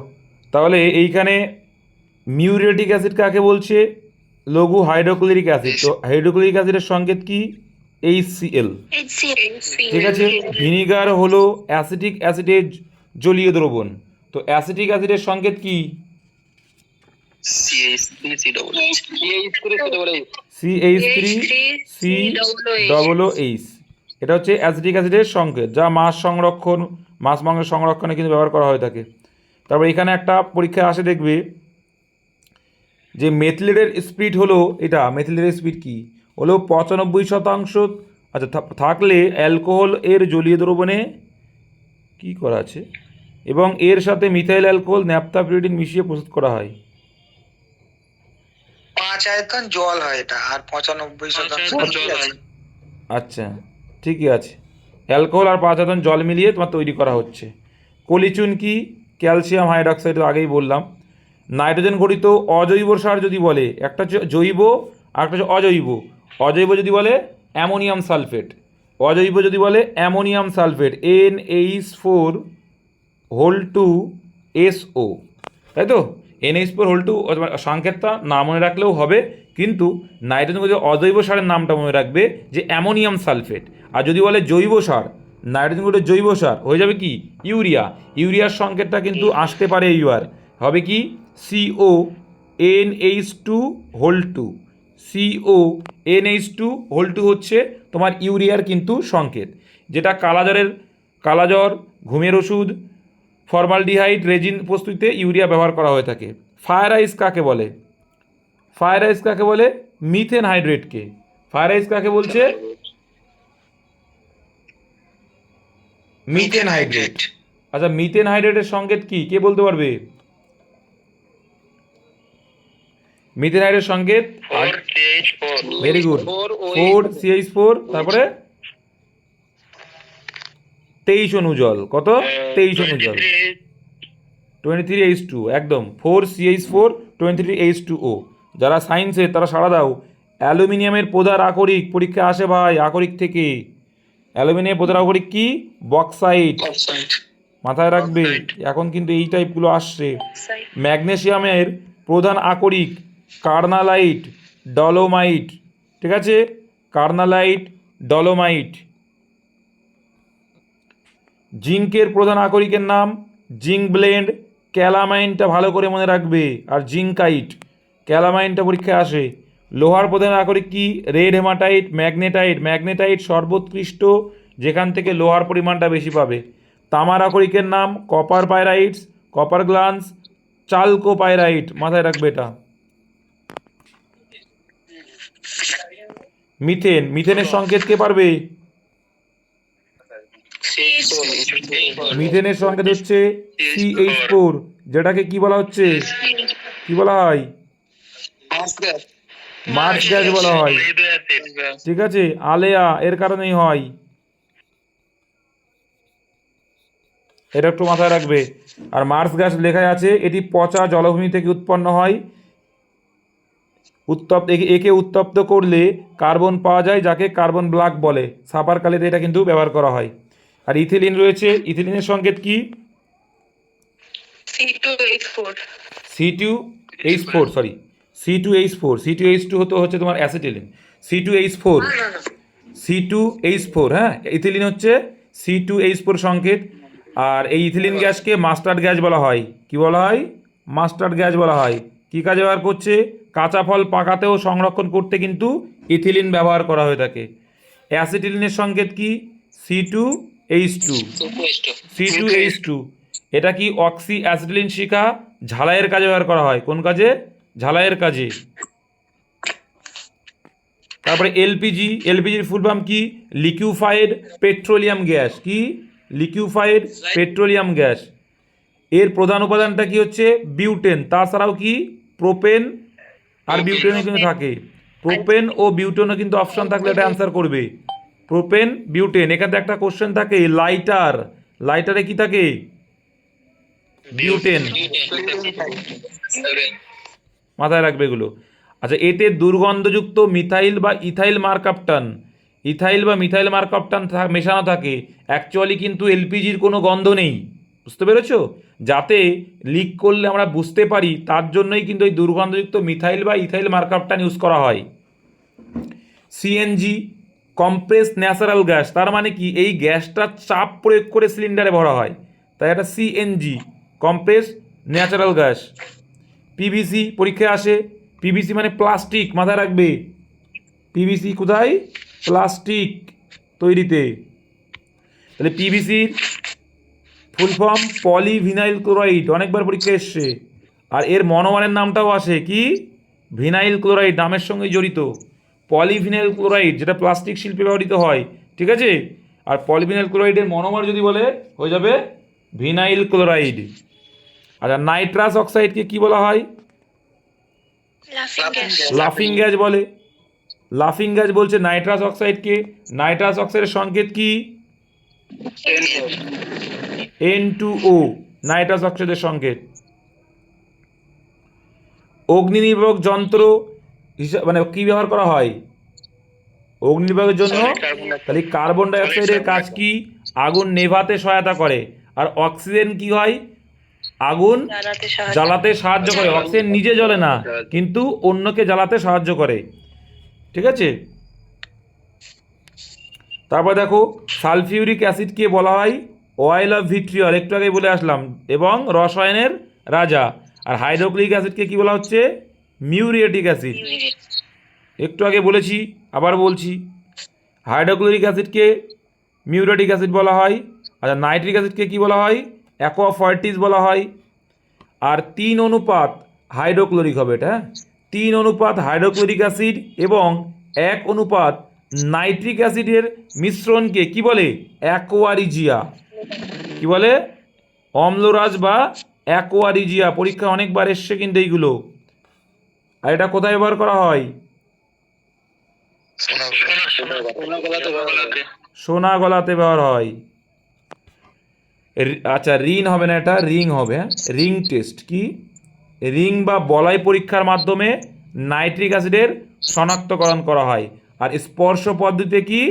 তাহলে এইখানে মিউরেটিক অ্যাসিড কাকে বলছে, লঘু হাইড্রোক্লোরিক অ্যাসিড। তো হাইড্রোক্লোরিক অ্যাসিডের সংকেত কি, HCl। ঠিক আছে, ভিনিগার হলো অ্যাসিটিক অ্যাসিডের জলীয় দ্রবণ। তো অ্যাসিটিক অ্যাসিডের সংকেত কি, CH3COOH। এটা হচ্ছে অ্যাসিটিক অ্যাসিডের সংকেত, যা মাছ মাংস সংরক্ষণে কিন্তু ব্যবহার করা হয়ে থাকে। তারপর এখানে একটা পরীক্ষা আসে দেখবে যে মেথিলেটের স্পিড হলো, এটা মেথিলেটের স্পিড কি হলো 95%। আচ্ছা থাকলে অ্যালকোহল এর জলীয় দ্রবণে কি করা আছে, এবং এর সাথে মিথাইল অ্যালকোহল ন্যাপথাপিরিডিন মিশিয়ে প্রস্তুত করা হয়। 5 আয়তন জল হয় এটা, আর 95% আচ্ছা ঠিকই আছে, অ্যালকোহল আর 5 আয়তন জল মিলিয়ে তোমার তৈরি করা হচ্ছে। কলিচুন কি, ক্যালসিয়াম হাইড্রক্সাইড, আগেই বললাম। নাইট্রোজেন ঘটিত অজৈব সার যদি বলে, একটা হচ্ছে জৈব আর একটা হচ্ছে অজৈব। অজৈব যদি বলে অ্যামোনিয়াম সালফেট, অজৈব যদি বলে অ্যামোনিয়াম সালফেট, NH4 2SO, তাই তো। NH4 সংকেতটা না মনে রাখলেও হবে, কিন্তু নাইট্রোজেন যদি অজৈব সারের নামটা মনে রাখবে যে অ্যামোনিয়াম সালফেট। আর যদি বলে জৈব সার, নাইট্রোজেন ঘটিত জৈব সার হয়ে যাবে কি ইউরিয়া। ইউরিয়ার সংকেতটা কিন্তু আসতে পারে এইবার, হবে কি CONH2 CONH2 হচ্ছে তোমার ইউরিয়ার কিন্তু সংকেত। যেটা কালাজ্বর, ঘুমের ওষুধ, ফর্মালডিহাইড, রেজিন প্রস্তুতিতে ইউরিয়া ব্যবহার করা হয়ে থাকে। ফায়ার আইস কাকে বলে, ফায়ার আইস কাকে বলে, মিথেন হাইড্রেটকে। ফায়ার আইস কাকে বলছে, মিথেন হাইড্রেট। আচ্ছা মিথেন হাইড্রেটের সংকেত কি, কে বলতে পারবে? মিথেন হাইড্রেটের সংকেত ভেরি গুড, 4CH4, তারপরে 23 অণু জল, কত 23 অণু জল, 23H2, একদম 4CH4 23H2O। যারা সায়েন্সে তারা সাড়া দাও। অ্যালুমিনিয়ামের প্রধান আকরিক পরীক্ষা আসে ভাই, আকরিক থেকে। অ্যালুমিনিয়ামের প্রধান আকরিক কি, বক্সাইট, মাথায় রাখবে, এখন কিন্তু এই টাইপগুলো আসছে। ম্যাগনেসিয়ামের প্রধান আকরিক কার্নালাইট, ডলোমাইট, ঠিক আছে, কার্নালাইট, ডলোমাইট। জিঙ্কের প্রধান আকরিকের নাম জিঙ্ক ব্লেন্ড, ক্যালামাইনটা ভালো করে মনে রাখবে, আর জিঙ্কাইট, ক্যালামাইনটা পরীক্ষায় আসে। লোহার প্রধান আকরিক কি, রেড হেমাটাইট, ম্যাগনেটাইট। ম্যাগনেটাইট সর্বোৎকৃষ্ট, যেখান থেকে লোহার পরিমাণটা বেশি পাবে। তামার আকরিকের নাম কপার পাইরাইটস, কপার গ্লান্স, চালকোপাইরাইট, মাথায় রাখবে এটা। মিথেনের সংকেত কে পারবে? মিথেনের সংকেত হচ্ছে CH4, যেটাকে কি বলা হচ্ছে, কি বলা হয়, মার্স গ্যাস বলা হয়। ঠিক আছে, আলেয়া এর কারণেই হয়, এটা একটু মাথায় রাখবে। আর মার্স গ্যাস লেখা আছে এটি পচা জলভূমি থেকে উৎপন্ন হয়। একে উত্তপ্ত করলে কার্বন পাওয়া যায়, যাকে কার্বন ব্ল্যাক বলে। সাপার কালিতে এটা কিন্তু ব্যবহার করা হয়। আর ইথিলিন রয়েছে, ইথিলিনের সংকেত কি, C2H4 হচ্ছে তোমার অ্যাসিটিলিন, C2H4, হ্যাঁ, ইথিলিন হচ্ছে C2H4 সংকেত। আর এই ইথিলিন গ্যাসকে মাস্টার্ড গ্যাস বলা হয়, কি বলা হয়, মাস্টার্ড গ্যাস বলা হয়। কি কাজে ব্যবহার করছে, কাঁচা ফল পাকাতেও সংরক্ষণ করতে কিন্তু ইথিলিন ব্যবহার করা হয়ে থাকে। অ্যাসিটিলিনের সংকেত কি, C2H2। এটা কি অক্সি অ্যাসিটিলিন শিখা, ঝালাইয়ের কাজে ব্যবহার করা হয়। কোন কাজে, ঝালাইয়ের কাজে। তারপরে এলপিজির ফুল ফর্ম কি, লিকুইফাইড পেট্রোলিয়াম গ্যাস। কি, লিকুইফাইড পেট্রোলিয়াম গ্যাস। এর প্রধান উপাদানটা কি হচ্ছে বিউটেন, তাছাড়াও কি প্রোপেন আর বিউটেনও কিন্তু থাকে। প্রোপেন ও বিউটেনও কিন্তু অপশন থাকলে এটা অ্যান্সার করবে। Propane butane. এখানে একটা কোশ্চেন থাকে লাইটার, লাইটারে কি থাকে? বিউটেন। মাথায় রাখবে এগুলো। আচ্ছা, এতে দুর্গন্ধযুক্ত মিথাইল বা ইথাইল মার্কাপটান, ইথাইল বা মিথাইল মার্কাপটান মেশানো থাকে। অ্যাকচুয়ালি কিন্তু এলপিজির কোনো গন্ধ নেই, বুঝতে পেরেছো? যাতে লিক করলে আমরা বুঝতে পারি তার জন্যই কিন্তু এই দুর্গন্ধযুক্ত মিথাইল বা ইথাইল মার্কাপটান ইউজ করা হয়। সিএনজি কম্প্রেস ন্যাচারাল গ্যাস, তার মানে কি এই গ্যাসটা চাপ প্রয়োগ করে সিলিন্ডারে ভরা হয়, তাই এটা CNG compress natural gas. PVC পরীক্ষায় আসে, পিভিসি মানে প্লাস্টিক, মাথায় রাখবে। পিভিসি কোথায়? প্লাস্টিক তৈরিতে। তাহলে পিভিসির ফুল ফর্ম পলিভিনাইল ক্লোরাইড, অনেকবার পরীক্ষা এসছে। আর এর মনোমারের নামটাও আসে কি? ভিনাইল ক্লোরাইড, নামের সঙ্গে জড়িত। পলিভিনাইল ক্লোরাইড যেটা প্লাস্টিক শিল্পে ব্যবহৃত হয়, ঠিক আছে? আর পলিভিনাইল ক্লোরাইডের মনোমার যদি বলে হয়ে যাবে ভিনাইল ক্লোরাইড। আচ্ছা, নাইট্রাস অক্সাইডকে কি বলা হয়? লাফিং গ্যাস বলে। লাফিং গ্যাস বলছে নাইট্রাস অক্সাইডকে। নাইট্রাস অক্সাইডের সংকেত কি? N2O, নাইট্রাস অক্সাইডের সংকেত। অগ্নি নির্বাপক যন্ত্র মানে কি ব্যবহার করা হয় অগ্নি নির্বাপকের জন্য? তাহলে কার্বন ডাই অক্সাইডের কাজ কি? আগুন নেভাতে সহায়তা করে। আর অক্সিজেন কি হয়? আগুন জ্বালাতে সাহায্য করে। অক্সিজেন নিজে জ্বলে না, কিন্তু অন্যকে জ্বালাতে সাহায্য করে, ঠিক আছে? তারপর দেখো সালফিউরিক অ্যাসিডকে বলা হয় অয়েল অফ ভিট্রিয়ল, একটু আগে বলে আসলাম, এবং রসায়নের রাজা। আর হাইড্রোক্লোরিক অ্যাসিডকে কি বলা হচ্ছে? মিউরিয়েটিক অ্যাসিড, একটু আগে বলেছি আবার বলছি। হাইড্রোক্লোরিক অ্যাসিডকে মিউরিয়েটিক অ্যাসিড বলা হয়। আচ্ছা, নাইট্রিক অ্যাসিডকে কি বলা হয়? অ্যাকোয়াফর্টিস বলা হয়। আর 3 অনুপাত হাইড্রোক্লোরিক হবে এটা, 3 অনুপাত হাইড্রোক্লোরিক অ্যাসিড এবং 1 অনুপাত নাইট্রিক অ্যাসিডের মিশ্রণকে কি বলে? অ্যাকোয়ারিজিয়া। কি বলে? অম্লরাজ বা অ্যাকোয়ারিজিয়া। পরীক্ষা অনেকবার এসছে কিন্তু এইগুলো। আর এটা কোথায় ব্যবহার করা হয়? সোনা গলাতে ব্যবহার হয়। আচ্ছা, রিন হবে না, এটা রিং হবে। রিং টেস্ট কি? রিং বা বলাই পরীক্ষার মাধ্যমে নাইট্রিক অ্যাসিডের শনাক্তকরণ করা হয়। আর স্পর্শ পদ্ধতিতে কি?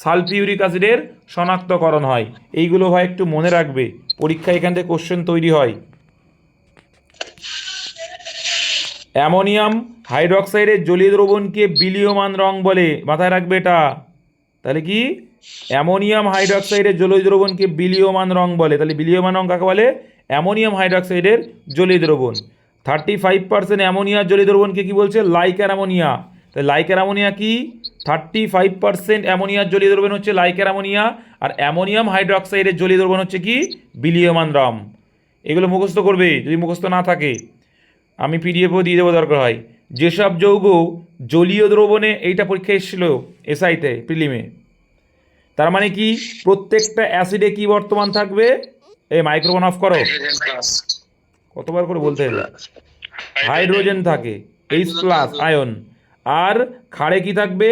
সালফিউরিক অ্যাসিডের শনাক্তকরণ হয়। এইগুলো হয় একটু মনে রাখবে, পরীক্ষা এখান থেকে কোশ্চেন তৈরি হয়। অ্যামোনিয়াম হাইড্রোক্সাইডের জলীয় দ্রবণকে বিলীয়মান রং বলে, মাথায় রাখবে এটা। তাহলে কি? অ্যামোনিয়াম হাইড্রোক্সাইডের জলীয় দ্রবণকে বিলীয়মান রং বলে। তাহলে বিলীয়মান রং কাকে বলে? অ্যামোনিয়াম হাইড্রোক্সাইডের জলীয় দ্রবণ। 35% অ্যামোনিয়ার জলীয় দ্রবণকে কি বলছে? Liker ammonia. তাহলে লাইকার অ্যামোনিয়া কি? 35% অ্যামোনিয়ার জলীয় দ্রবণ হচ্ছে লাইকার অ্যামোনিয়া। আর অ্যামোনিয়াম হাইড্রোক্সাইডের জলীয় দ্রবণ হচ্ছে কি? বিলীয়মান রং। এগুলো মুখস্থ করবে, যদি মুখস্থ না থাকে আমি পিডিএফও দিয়ে দেবো দরকার হয়। যেসব যৌগ জলীয় দ্রবণে, এইটা পরীক্ষা এসেছিল এসআইতে প্রিলিমে, তার মানে কি প্রত্যেকটা অ্যাসিডে কি বর্তমান থাকবে? এই মাইক্রোফোন অফ করো, কতবার করে বলতে হবে? হাইড্রোজেন থাকে, H+ আয়ন। আর ক্ষারে কি থাকবে?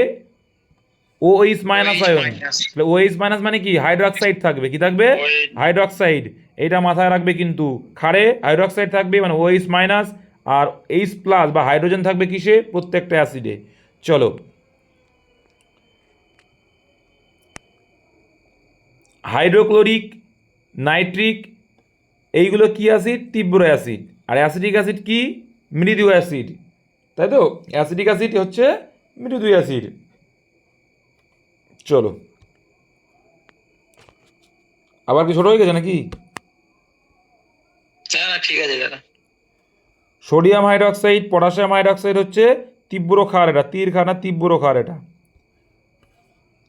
OH- ion. তাহলে OH- মানে কি? হাইড্রোক্সাইড থাকবে। কি থাকবে? হাইড্রোক্সাইড। এটা মাথায় রাখবে কিন্তু, ক্ষারে হাইড্রোক্সাইড থাকবে মানে OH- আর H+ বা হাইড্রোজেন থাকবে কিসে? প্রত্যেকটা অ্যাসিডে। চলো, হাইড্রোক্লোরিক, নাইট্রিক, এইগুলো কি অ্যাসিড? তীব্র অ্যাসিড। আর অ্যাসিটিক অ্যাসিড কি? মৃদু অ্যাসিড, তাই তো? অ্যাসিটিক অ্যাসিড হচ্ছে মৃদু অ্যাসিড। চলো, আবার কি ছোট হয়ে গেছে নাকি? ঠিক আছে দাদা। সোডিয়াম হাইড্রোক্সাইড, পটাশিয়াম হাইড্রোক্সাইড হচ্ছে তীব্র ক্ষার, এটা তীর ক্ষার না, তীব্র ক্ষার এটা।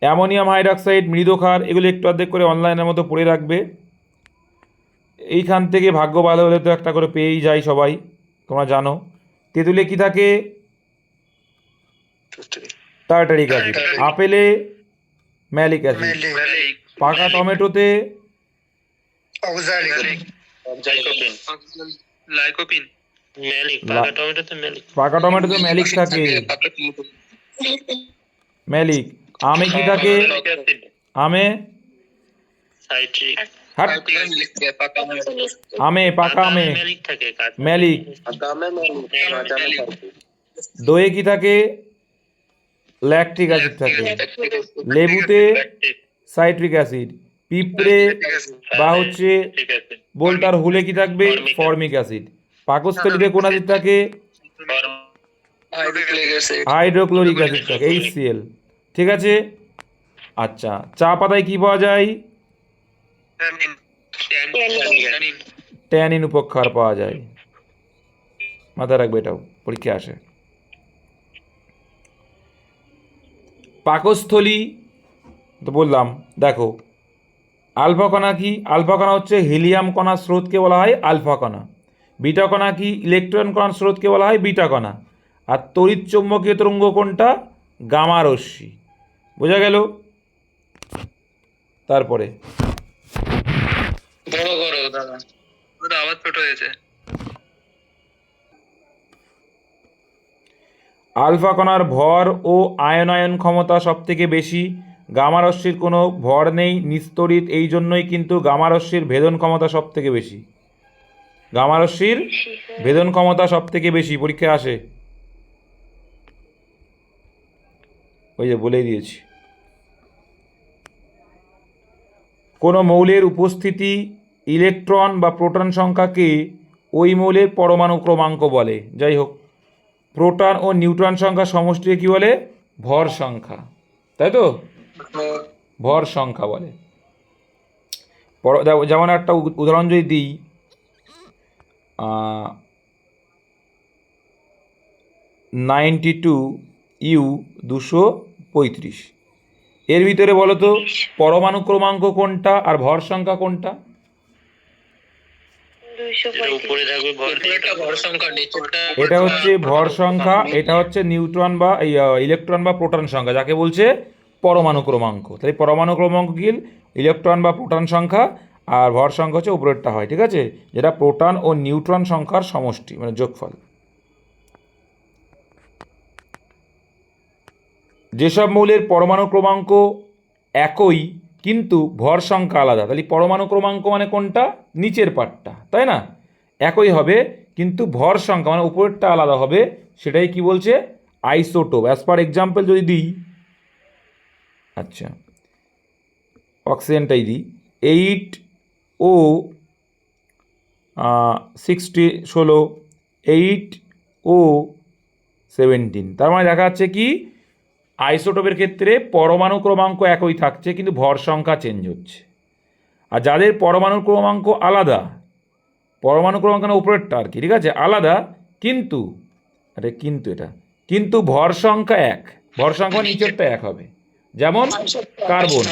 অ্যামোনিয়াম হাইড্রোক্সাইড মৃদু ক্ষার। এগুলো একটু অর্ধেক করে অনলাইনের মতো পড়ে রাখবে। এইখান থেকে ভাগ্য ভালো হলে তো একটা করে পেয়েই যায় সবাই, তোমরা জানো। তেঁতুলে কি থাকে? Tartaric acid. আপেলে ম্যালিক অ্যাসিড। পাকা টমেটোতে জাইকোপিন, লাইকোপিন, ম্যালিক, পাকা টমেটোতে ম্যালিক, পাকা টমেটোতে ম্যালিক থাকে। ম্যালিক। আমে কি থাকে? ম্যালিক অ্যাসিড, আমে সাইট্রিক, হাট আমে পাকা আমে ম্যালিক থাকে, কাঁচা ম্যালিক। ম্যালিক, দইয়ে কি থাকে? ল্যাকটিক অ্যাসিড থাকে। লেবুতে ল্যাকটিক, সাইট্রিক অ্যাসিড। পিঁপড়ে বা হচ্ছে ঠিক আছে, বোলতার হুলে কি থাকবে? Formic acid. পাকস্থলীতে কোন অ্যাসিড থাকে? হাইড্রোক্লোরিক অ্যাসিড থাকে, HCl। ঠিক আছে। আচ্ছা, চা পাতায় কি পাওয়া যায়? ট্যানিন, ট্যানিন, ট্যানিন উপক্ষার পাওয়া যায়। মাথায় রাখবে, এটাও পরীক্ষায় আসে। পাকস্থলী তো বললাম। দেখো, আলফা কণা কি? আলফা কণা হচ্ছে হিলিয়াম কণার স্রোতকে বলা হয় আলফা কণা। বিটা কণা কি? ইলেকট্রন কণার স্রোতকে বলা হয় বিটা কণা। আর তড়িৎ চৌম্বকীয় তরঙ্গ কোনটা? গামা রশ্মি। বোঝা গেল? তারপরে বড় করো দাদা, ওটা আবার ছোট হয়েছে। আলফা কণার ভর ও আয়নায়ন ক্ষমতা সবথেকে বেশি। গামা রশ্মির কোনো ভর নেই, নিস্তড়িত, এই জন্যই কিন্তু গামা রশ্মির ভেদন ক্ষমতা সবথেকে বেশি। গামা রশ্মির ভেদন ক্ষমতা সবথেকে বেশি, পরীক্ষায় আসে। ওই যে বলেই দিয়েছি। কোনো মৌলের উপস্থিতি ইলেকট্রন বা প্রোটন সংখ্যাকে ওই মৌলের পরমাণু ক্রমাঙ্ক বলে। যাই হোক, প্রোটন ও নিউট্রন সংখ্যা সমষ্টিকে কি বলে? ভর সংখ্যা, তাই তো? ভর সংখ্যা বলে। যেমন একটা উদাহরণ যদি দিই, 92U235। এর ভিতরে বলো তো পরমাণু ক্রমাঙ্ক কোনটা আর ভর সংখ্যা কোনটা? উপরে থাকবে ভর সংখ্যা, এটা হচ্ছে ভর সংখ্যা, এটা হচ্ছে নিউট্রন বা ইলেকট্রন বা প্রোটন সংখ্যা, যাকে বলছে পরমাণু ক্রমাঙ্ক। তাই পরমাণু ক্রমাঙ্ক কি? ইলেকট্রন বা প্রোটন সংখ্যা। আর ভর সংখ্যা হচ্ছে উপরেরটা হয়, ঠিক আছে, যেটা প্রোটন ও নিউট্রন সংখ্যার সমষ্টি, মানে যোগফল। যেসব মৌলের পরমাণু ক্রমাঙ্ক একই কিন্তু ভর সংখ্যা আলাদা, তাহলে পরমাণু ক্রমাঙ্ক মানে কোনটা? নিচের পার্টটা, তাই না? একই হবে কিন্তু ভর সংখ্যা মানে উপরেরটা আলাদা হবে, সেটাই কি বলছে? আইসোটোপ। অ্যাজ পার এক্সাম্পল যদি দিই, আচ্ছা অক্সিজেনটাই দিই, 8O16, 8O17। তার মানে দেখা যাচ্ছে কি আইসোটোপের ক্ষেত্রে পরমাণু ক্রমাঙ্ক একই থাকছে কিন্তু ভর সংখ্যা চেঞ্জ হচ্ছে। আর যাদের পরমাণু ক্রমাঙ্ক আলাদা, পরমাণু ক্রমাঙ্ক না উপরেরটা আর কি, ঠিক আছে, আলাদা, কিন্তু কিন্তু ভর সংখ্যা এক, ভর সংখ্যা নিচেরটা এক হবে। যেমন কার্বন,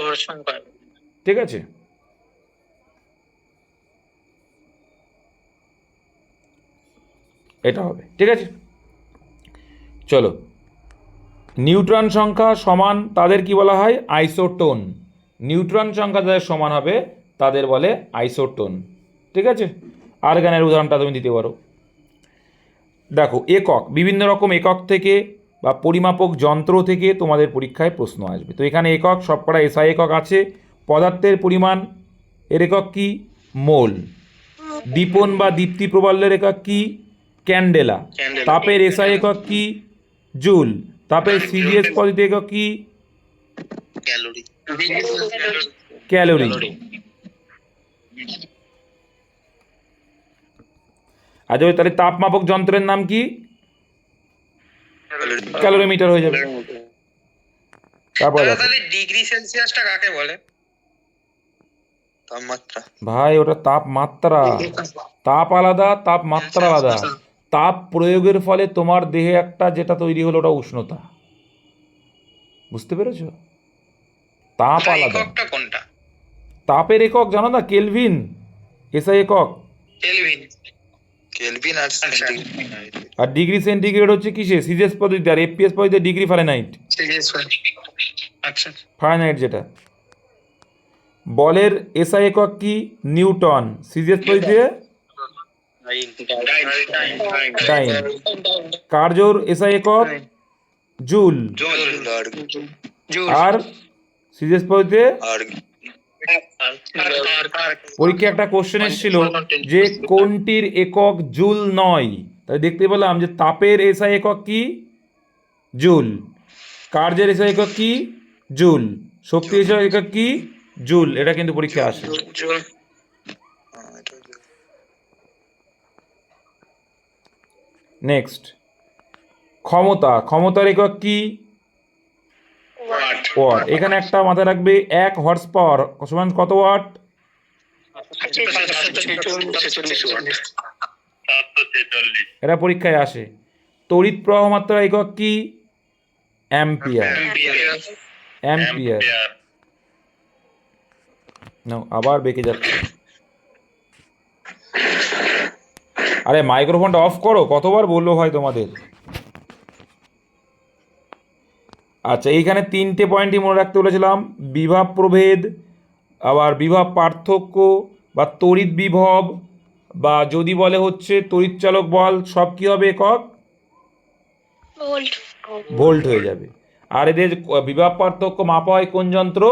ভর সংখ্যা। ঠিক আছে। এটা হবে, ঠিক আছে। চলো, নিউট্রন সংখ্যা সমান তাদের কি বলা হয়? আইসোটোন। নিউট্রন সংখ্যা যাদের সমান হবে তাদের বলে আইসোটোন, ঠিক আছে। আর্গনের উদাহরণটা তুমি দিতে পারো। দেখো, একক, বিভিন্ন রকম একক থেকে বা পরিমাপক যন্ত্র থেকে তোমাদের পরীক্ষায় প্রশ্ন আসবে। তো এখানে একক সবকটা এসআই একক আছে। পদার্থের পরিমাণ এর একক কি? মোল। দীপন বা দীপ্তি প্রবাল্যের একক কি? ক্যান্ডেলা। তাপের এসআই একক কি? জুল। তাপের সিজিএস পদ্ধতি একক কি? ক্যালোরি। আচ্ছা, তাহলে তাপমাপক যন্ত্রের নাম কি? ক্যালোরিমিটার হয়ে যাবে। তারপর তাহলে ডিগ্রি সেলসিয়াসটা কাকে বলে? তাপমাত্রা। ভাই, ওটা তাপমাত্রা। তাপ আলাদা, তাপমাত্রা আলাদা। তাপ প্রয়োগের ফলে তোমার দেহে একটা যেটা তৈরি হলো ওটা উষ্ণতা, বুঝতে পেরেছ? তাপ আলাদা। এককটা কোনটা? তাপের একক জানো না? কেলভিন, এসআই একক। কেলভিন আর ডিগ্রি সেন্টিগ্রেড হচ্ছে কিসে? সিজিএস পদ্ধতিতে। আর এফপিএস পদ্ধতিতে ডিগ্রি ফারেনহাইট। আচ্ছা, ফারেনহাইট যেটা, বলের এসআই একক কি? নিউটন। সিজিএস পদ্ধতিতে টাইম। কার্যর এসআই একক জুল। আর সিজিএস পদ্ধতিতে পরীক্ষায় একটা কোশ্চেন এসেছিল যে কোনটির একক জুল নয়, তাই দেখতে পেলাম যে তাপের এসআই একক কি? জুল। কার্যের এসআই একক কি? জুল। শক্তির এসআই একক কি? জুল। এটা কিন্তু পরীক্ষায় আসে। নেক্সট, ক্ষমতা। ক্ষমতার একক কি? ওয়াট। এখানে একটা মাথায় রাখবে, 1 হর্স পাওয়ার সমান কত ওয়াট? এটা পরীক্ষায় আসে। তড়িৎ প্রবাহ মাত্রা একক কি? অ্যাম্পিয়ার। অ্যাম্পিয়ার। নাও আবার বেঁকে যাচ্ছে। আরে মাইক্রোফোনটা অফ করো, কতবার বললো ভাই তোমাদের। আচ্ছা, এইখানে 3টে পয়েন্টই মনে রাখতে বলেছিলাম, বিভব প্রভেদ, আবার বিভব পার্থক্য বা তড়িৎ বিভব, বা যদি বলে হচ্ছে তড়িৎচালক বল, সব কি হবে একক? ভোল্ট হয়ে যাবে। আর এদের বিভব পার্থক্য মাপা হয় কোন যন্ত্র?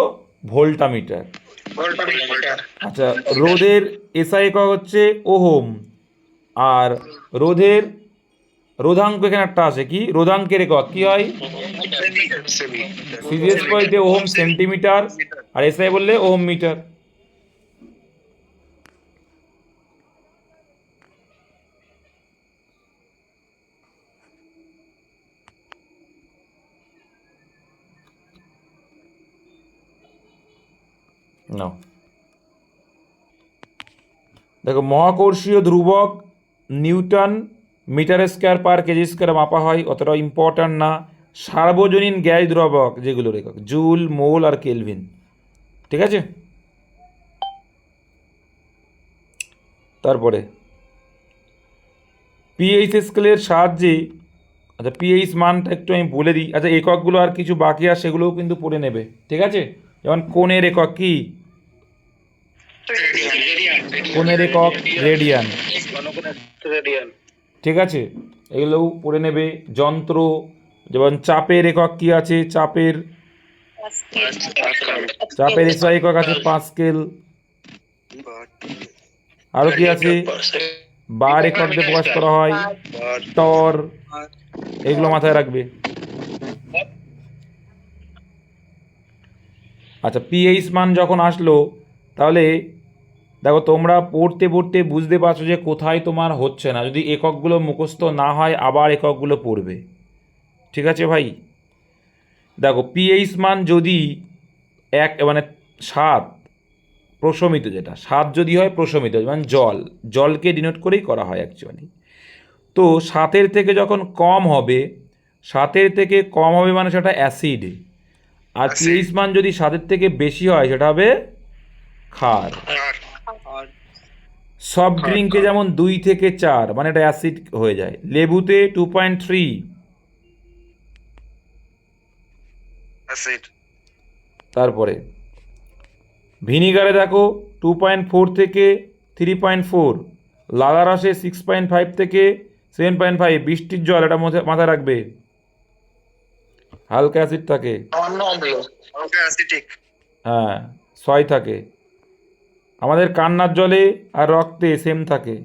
ভোল্টামিটার। আচ্ছা, রোধের এসআই একক হচ্ছে ওহম। আর রোধের রোধাঙ্ক এখানে একটা আছে, কি? রোধাঙ্কের একক কি হয়? সিজিএস পদ্ধতিতে ওহম সেন্টিমিটার, আর এসআই বললে ওহম মিটার। নাও দেখো, মহাকর্ষীয় ধ্রুবক newton metre square per kg square মাপা হয়, অতটা ইম্পর্ট্যান্ট না। সার্বজনীন গ্যাস দ্রবক যেগুলোর একক জুল, মোল আর কেলভিন। ঠিক আছে। তারপরে পিএইচ স্কেলের সাহায্যে, আচ্ছা পিএইচ মানটা একটু আমি বলে দিই। আচ্ছা, এককগুলো আর কিছু বাকি আছে সেগুলোও কিন্তু পড়ে নেবে। ঠিক আছে। যেমন কোণের একক কি? কোণের একক রেডিয়ান। ঠিক আছে, এগুলোও পড়ে নেবে। যন্ত্র, যেমন চাপের একক কি আছে? চাপের এসআই একক আছে পাস্কেল। আরো কি আছে? বার একক দিয়ে প্রকাশ করা হয়, টর। এগুলো মাথায় রাখবে। আচ্ছা, পিএইচ মান যখন আসলো, তাহলে দেখো তোমরা পড়তে পড়তে বুঝতে পারছো যে কোথায় তোমার হচ্ছে না। যদি এককগুলো মুখস্থ না হয় আবার এককগুলো পড়বে। ঠিক আছে ভাই। দেখো, পিএইচ মান যদি মানে 7 প্রশমিত, যেটা 7 যদি হয় প্রশমিত, মানে জলকে ডিনোট করেই করা হয় অ্যাকচুয়ালি। তো 7-এর থেকে যখন কম হবে, 7-এর থেকে কম হবে মানে সেটা অ্যাসিড। আর পিএইচ মান যদি 7-এর থেকে বেশি হয় সেটা হবে ক্ষার। সফট ড্রিঙ্কে যেমন 2 থেকে 4 মানে এটা অ্যাসিড হয়ে যায়। লেবুতে 2.3 অ্যাসিড। তারপরে ভিনিগারে দেখো 2.4 থেকে 3.4, লালা রসে 6.5 থেকে 7.5, বৃষ্টির জল, এটা মাথায় রাখবে, হালকা অ্যাসিড থাকে। হ্যাঁ, 6 থাকে। আমাদের কান্নার জলে আর রক্তে সেম থাকে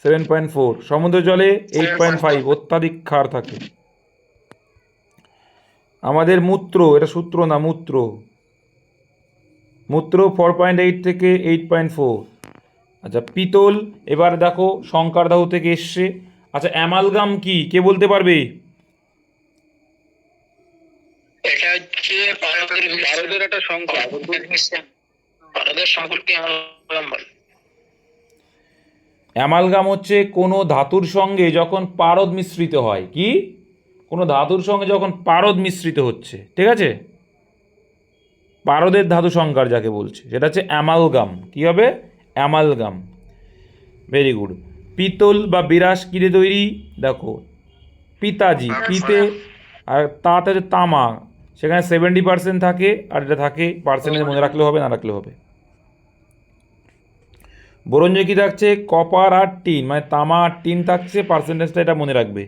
7.4, সমুদ্র জলে 8.5, অত্যাধিক ক্ষার থাকে। আমাদের মূত্র, এটা সূত্র না, মূত্র 4.8 থেকে 8.4। আচ্ছা, পিতল, এবার দেখো শঙ্কর ধাতু থেকে এসছে। আচ্ছা, অ্যামালগাম কি? কে বলতে পারবে? এটা হচ্ছে ভারতের একটা সংখ্যা, ভারতের সংখ্যাকে অ্যামালগাম হচ্ছে কোনো ধাতুর সঙ্গে যখন পারদ মিশ্রিত হয়। কি? কোনো ধাতুর সঙ্গে যখন পারদ মিশ্রিত হচ্ছে। ঠিক আছে, পারদের ধাতু সংকার যাকে বলছে সেটা হচ্ছে অ্যামালগাম। কি হবে? অ্যামালগাম। Very good. পিতল বা বিরাস কি দিয়ে তৈরি? দেখো, পিতাজি, পিতে, আর তাতে হচ্ছে তামা, সেখানে 70% থাকে, আর এটা থাকে পার্সেন্টেজ, মনে রাখলে হবে, না রাখলে হবে। ব্রোঞ্জে কী থাকছে? কপার আর টিন, মানে তামা আর টিন থাকছে, পার্সেন্টেজটা এটা মনে রাখবে।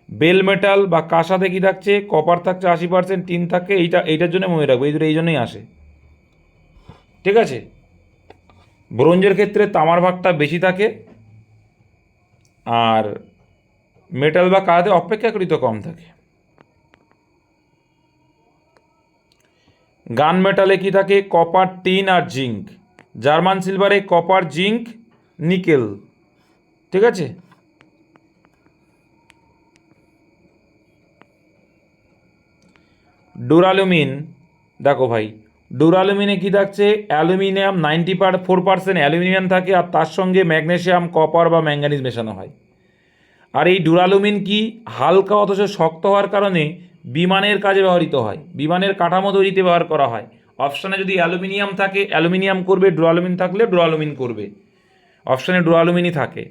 বেল মেটাল বা কাঁসাতে কী থাকছে? কপার থাকছে 80%, টিন থাকে, এইটার জন্য মনে রাখবে, এই দুটো এই জন্যই আসে। ঠিক আছে, ব্রোঞ্জের ক্ষেত্রে তামার ভাগটা বেশি থাকে, আর মেটাল বা কাঁসাতে অপেক্ষাকৃত কম থাকে। গান মেটালে কি থাকে? কপার, টিন আর জিঙ্ক। জার্মান সিলভারে কপার, জিঙ্ক, নিকেল। ঠিক আছে, ডুরালুমিন, দেখো ভাই, ডুরালুমিনে কি থাকছে? অ্যালুমিনিয়াম 94% অ্যালুমিনিয়াম থাকে, আর তার সঙ্গে ম্যাগনেসিয়াম, কপার বা ম্যাঙ্গানিজ মেশানো হয়। আর এই ডুরালুমিন কি হালকা অথচ শক্ত হওয়ার কারণে বিমানের কাজে ব্যবহৃত হয়, বিমানের কাঠামো তৈরিতে ব্যবহার করা হয়। অপশানে যদি অ্যালুমিনিয়াম থাকে অ্যালুমিনিয়াম করবে, ডুরালুমিন থাকলে ডুরালুমিন করবে, অপশানে ডুরালুমিনই থাকে।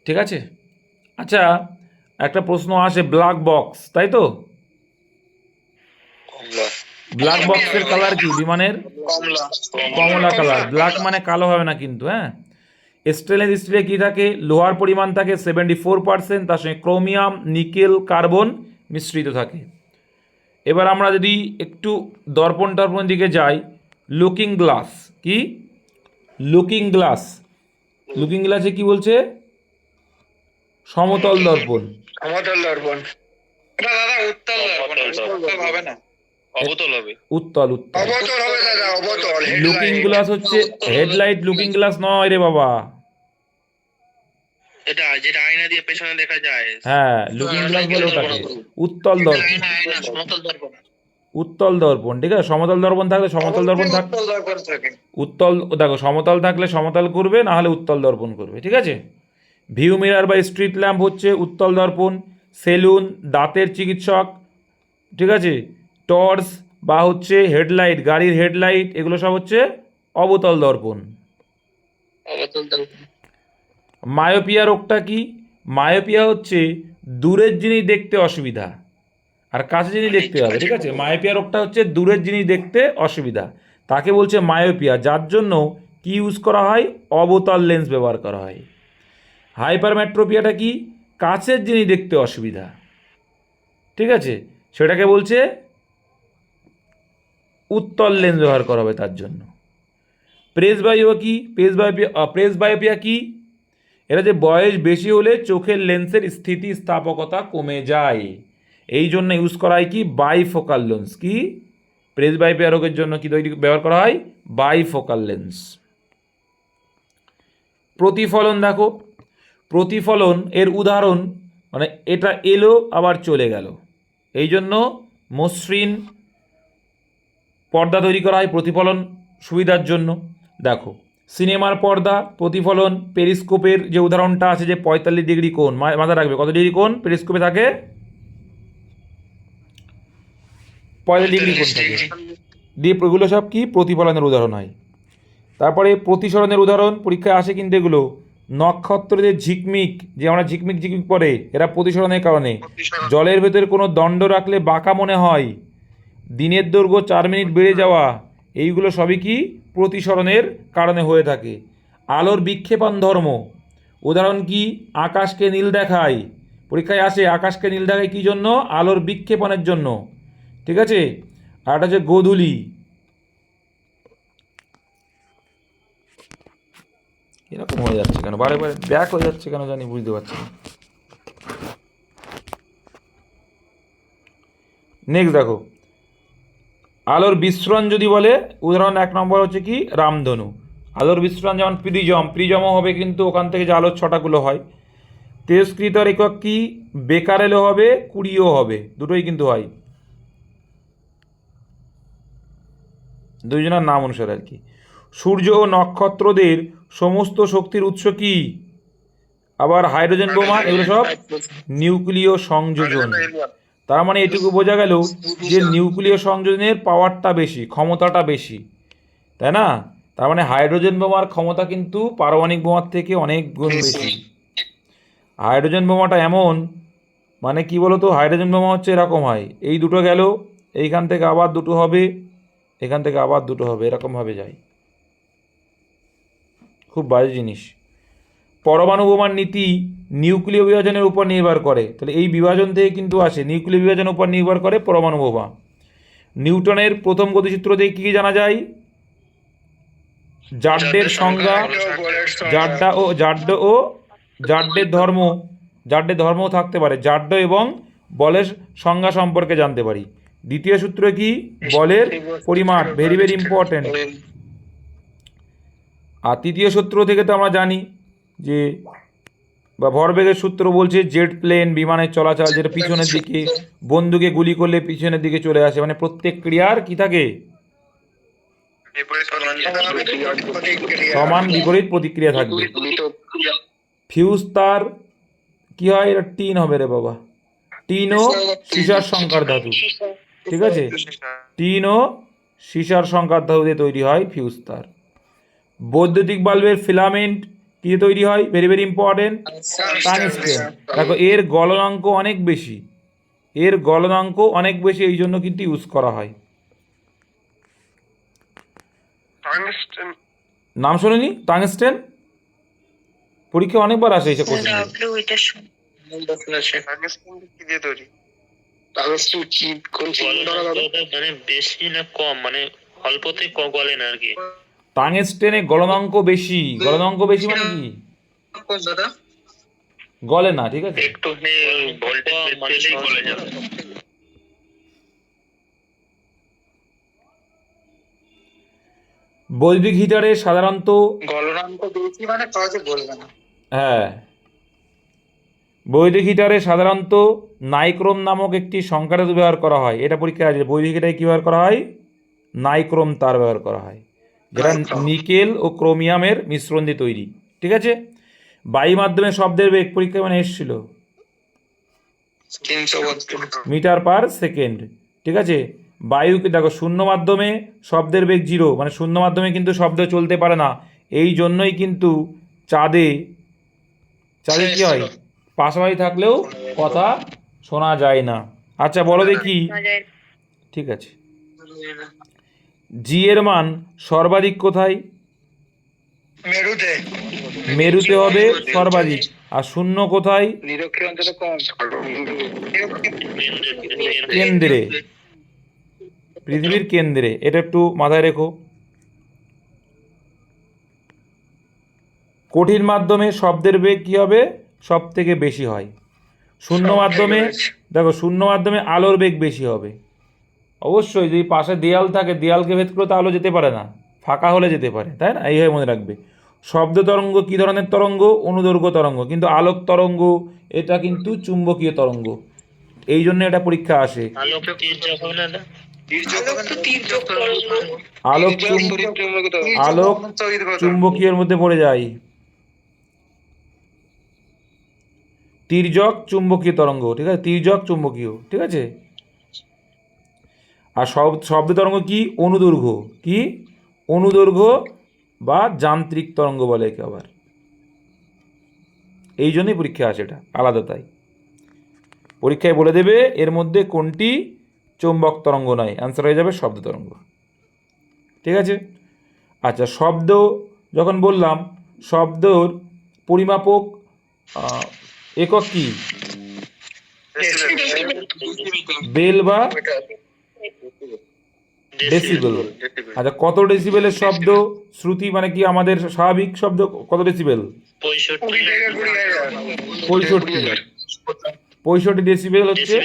ঠিক আছে, আচ্ছা একটা প্রশ্ন আসে, ব্ল্যাক বক্স, তাই তো? ব্ল্যাক বক্সের কালার কি বিমানের? কমলা কমলা কালার। ব্ল্যাক মানে কালো হবে না কিন্তু, হ্যাঁ। স্টেনলেস স্টিলে কী থাকে? লোহার পরিমাণ থাকে 74%, তার সঙ্গে ক্রোমিয়াম, নিকেল, কার্বন মিশ্রিত থাকে। এবার আমরা যদি একটু দর্পণ টর্পণ দিকে যাই, লুকিং গ্লাস কি? লুকিং গ্লাস, লুকিং গ্লাসে কি বলছে? সমতল দর্পণ। সমতল দর্পণ। এটা দাদা উত্তল দর্পণ, উত্তল হবে না, অবতল হবে। উত্তল, উত্তল। অবতল হবে দাদা, অবতল। লুকিং গ্লাস হচ্ছে হেডলাইট, লুকিং গ্লাস নয় রে বাবা। এটা যেটা আয়না দিয়ে পেছনে দেখা যায়। হ্যাঁ, লুকিং গ্লাস বলে ওটাকে। উত্তল দর্পণ, আয়না, আয়না, সমতল দর্পণ। উত্তল দর্পণ। ঠিক আছে, সমতল দর্পণ থাকলে সমতল দর্পণ থাক, উত্তল দর্পণ থাকে। উত্তল, দেখো সমতল থাকলে সমতল করবে, না হলে উত্তল দর্পণ করবে। ঠিক আছে, ভিউ মিরার বা স্ট্রিট ল্যাম্প হচ্ছে উত্তল দর্পণ। সেলুন, দাঁতের চিকিৎসক, ঠিক আছে, টর্চ বা হচ্ছে হেডলাইট, গাড়ির হেডলাইট, এগুলো সব হচ্ছে অবতল দর্পণ। অবতল দর্পণ। মায়োপিয়া রোগটা কি? মায়োপিয়া হচ্ছে দূরের জিনিস দেখতে অসুবিধা আর কাছে জিনিস দেখতে হবে। ঠিক আছে, মায়োপিয়া রোগটা হচ্ছে দূরের জিনিস দেখতে অসুবিধা, তাকে বলছে মায়োপিয়া, যার জন্য কি ইউজ করা হয়? অবতল লেন্স ব্যবহার করা হয়। হাইপারমেট্রোপিয়াটা কি? কাছের জিনিস দেখতে অসুবিধা। ঠিক আছে, সেটাকে বলছে উত্তল লেন্স ব্যবহার করা হবে তার জন্য। প্রেসবায়োপিয়া কি? প্রেসবায়োপিয়া কি? এটা যে বয়স বেশি হলে চোখের লেন্সের স্থিতিস্থাপকতা কমে যায়, এই জন্য ইউজ করা হয় কি? Bifocal lens. কি? প্রেসবায়োপিয়া রোগের জন্য কি তৈরি ব্যবহার করা হয়? Bifocal lens. প্রতিফলন দেখো, প্রতিফলন এর উদাহরণ, মানে এটা এলো আবার চলে গেল, এই জন্য মসৃণ পর্দা তৈরি করা হয় প্রতিফলন সুবিধার জন্য। দেখো সিনেমার পর্দা, প্রতিফলন, পেরিস্কোপের যে উদাহরণটা আছে যে 45 ডিগ্রি কোণ, মাথায় রাখবে কত ডিগ্রি কোণ পেরিস্কোপে থাকে? 45 ডিগ্রি কোণ থাকে। দিয়ে এগুলো সব কি? প্রতিফলনের উদাহরণ হয়। তারপরে প্রতিসরণের উদাহরণ পরীক্ষায় আসে কিন্তু এগুলো, নক্ষত্রদের ঝিকমিক, যে আমরা ঝিকমিক ঝিকমিক পড়ে, এরা প্রতিসরণের কারণে। জলের ভেতরে কোনো দণ্ড রাখলে বাঁকা মনে হয়, দিনের দৈর্ঘ্য 4 মিনিট বেড়ে যাওয়া, এইগুলো সবই কি? প্রতিসরণের কারণে হয়ে থাকে। আলোর বিক্ষেপণ ধর্ম, উদাহরণ কি? আকাশকে নীল দেখায়, পরীক্ষায় আসে আকাশকে নীল দেখায় কী জন্য? আলোর বিক্ষেপণের জন্য। ঠিক আছে, আর একটা হচ্ছে গোধূলি। এরকম হয়ে যাচ্ছে কেন বারে বারে? ব্যাক হয়ে যাচ্ছে কেন জানি, বুঝতে পারছি না। নেক্সট দেখো, আলোর বিস্ফোরণ যদি বলে, উদাহরণ 1 নম্বর হচ্ছে কি? রামধনু। আলোর বিস্ফোরণ যেমন প্রিজমও হবে, কিন্তু ওখান থেকে যে আলোর ছটাগুলো হয়। তেজস্ক্রিয়তার একক কি? বেকারেলও হবে, কুড়িও হবে, দুটোই কিন্তু হয়, দুইজনের নাম অনুসারে আর কি। সূর্য ও নক্ষত্রদের সমস্ত শক্তির উৎস কি? আবার হাইড্রোজেন বোমা, এগুলো সব নিউক্লিয় সংযোজন। তার মানে এটুকু বোঝা গেল যে নিউক্লিয় সংযোজনের পাওয়ারটা বেশি, ক্ষমতাটা বেশি, তাই না? তার মানে হাইড্রোজেন বোমার ক্ষমতা কিন্তু পারমাণবিক বোমার থেকে অনেক গুণ বেশি। হাইড্রোজেন বোমাটা এমন, মানে কি বলতো, হাইড্রোজেন বোমা হচ্ছে এরকম হয়, এই দুটো গেল, এইখান থেকে আবার দুটো হবে, এখান থেকে আবার দুটো হবে, এরকমভাবে যায়। খুব বাজে জিনিস। পরমাণু বোমার নীতি নিউক্লিয় বিভাজনের উপর নির্ভর করে, তাহলে এই বিভাজন থেকে কিন্তু আসে, নিউক্লিয় বিভাজনের উপর নির্ভর করে পরমাণু বোমা। নিউটনের প্রথম গতিসূত্র থেকে কী জানা যায়? জাড্ডের সংজ্ঞা, জাড্ডের ধর্মও থাকতে পারে, জাড্ড এবং বলের সংজ্ঞা সম্পর্কে জানতে পারি। দ্বিতীয় সূত্র কি? বলের পরিমাণ, ভেরি ভেরি ইম্পর্টেন্ট। আর তৃতীয় সূত্র থেকে তো আমরা জানি যে, বা ভরবেগের সূত্র বলছে জেট প্লেন, বিমানের চলাচল, যেটা পিছনের দিকে, বন্দুকে গুলি করলে পিছনের দিকে চলে আসে, মানে প্রত্যেক ক্রিয়ার কি থাকে? সমান বিপরীত প্রতিক্রিয়া থাকবে। ফিউজ তার কি হয়? এটা টিন হবে রে বাবা, টিন ও সীসার সংকর ধাতু, ঠিক আছে? টিন ও সীসার সংকর ধাতু দিয়ে তৈরি হয় ফিউজ তার। বৈদ্যুতিক বাল্বের ফিলামেন্ট কি দিয়ে তৈরি হয়? Very very important, tungsten. দেখো এর গলনাঙ্ক অনেক বেশি, এই জন্য কিন্তু ইউজ করা হয়। নাম শোনেনি টাংস্টেন? পরীক্ষা অনেকবার আসে এইসব কোশ্চেন। মানে বেশি না কম, মানে অল্পতে গলে না আর কি। টাংস্টেনে গলনাঙ্ক বেশি মানে কি? গলে না, ঠিক আছে? একটু ভোল্টেজ বেশি গলে যাবে। বৈদ্যুতিক হিটারে সাধারণত গলনাঙ্ক বেশি মানে সহজে বলবে না। হ্যাঁ, বৈদ্যুতিক হিটারে সাধারণত নাইক্রোম নামক একটি সংখ্যা ধাতু ব্যবহার করা হয়। এটা পরীক্ষায় আছে, বৈদ্যুতিক হিটারে কী ব্যবহার করা হয়? নাইক্রোম তার ব্যবহার করা হয়, যেটা নিকেল ও ক্রোমিয়ামের মিশ্রণ দিয়ে তৈরি, ঠিক আছে? বায়ু মাধ্যমে শব্দের বেগ পরীক্ষায় মানে এসেছিল 332 মিটার পার সেকেন্ড, ঠিক আছে? বায়ুকে দেখো শূন্য মাধ্যমে শব্দের বেগ 0, মানে শূন্য মাধ্যমে কিন্তু শব্দ চলতে পারে না। এই জন্যই কিন্তু চাঁদে কি হয়? পাশাপাশি থাকলেও কথা শোনা যায় না। আচ্ছা বলো দেখি, ঠিক আছে, জি এর মান সর্বাধিক কোথায়? মেরুতে হবে সর্বাধিক, আর শূন্য কোথায়? নিরক্ষীয় অঞ্চলে কম। কেন্দ্রে, পৃথিবীর কেন্দ্রে। এটা একটু মাথায় রেখো। কঠিন মাধ্যমে শব্দের বেগ কী হবে? সব থেকে বেশি হয়। শূন্য মাধ্যমে, দেখো শূন্য মাধ্যমে আলোর বেগ বেশি হবে। অবশ্যই যদি পাশে দেয়াল থাকে, দেয়ালকে ভেদ করে তো আলো যেতে পারে না, ফাঁকা হলে যেতে পারে, তাই না? এইভাবে মনে রাখবে। শব্দ তরঙ্গ কী ধরনের তরঙ্গ? অনুদৈর্ঘ্য তরঙ্গ। কিন্তু আলোক তরঙ্গ এটা কিন্তু চুম্বকীয় তরঙ্গ, এই জন্য এটা পরীক্ষা আসে। আলোক চুম্বকীয়ের মধ্যে পড়ে যায়, তির্যক চুম্বকীয় তরঙ্গ, ঠিক আছে? তির্যক চুম্বকীয়, ঠিক আছে? আর শব্দ তরঙ্গ কি? অনুদৈর্ঘ্য, কি? অনুদৈর্ঘ্য বা যান্ত্রিক তরঙ্গ বলে একে আবার। এই জন্যই পরীক্ষা আসে, এটা আলাদা। তাই পরীক্ষায় বলে দেবে এর মধ্যে কোনটি চৌম্বক তরঙ্গ নয়, অ্যান্সার হয়ে যাবে শব্দ তরঙ্গ, ঠিক আছে? আচ্ছা, শব্দ যখন বললাম, শব্দর পরিমাপক একক কি? বেল বা ডেসিবেল। আচ্ছা, কত ডেসিবেলের শব্দ শ্রুতি, মানে কি আমাদের স্বাভাবিক শব্দ কত ডেসিবেল? 65 ডেসিবেল হচ্ছে।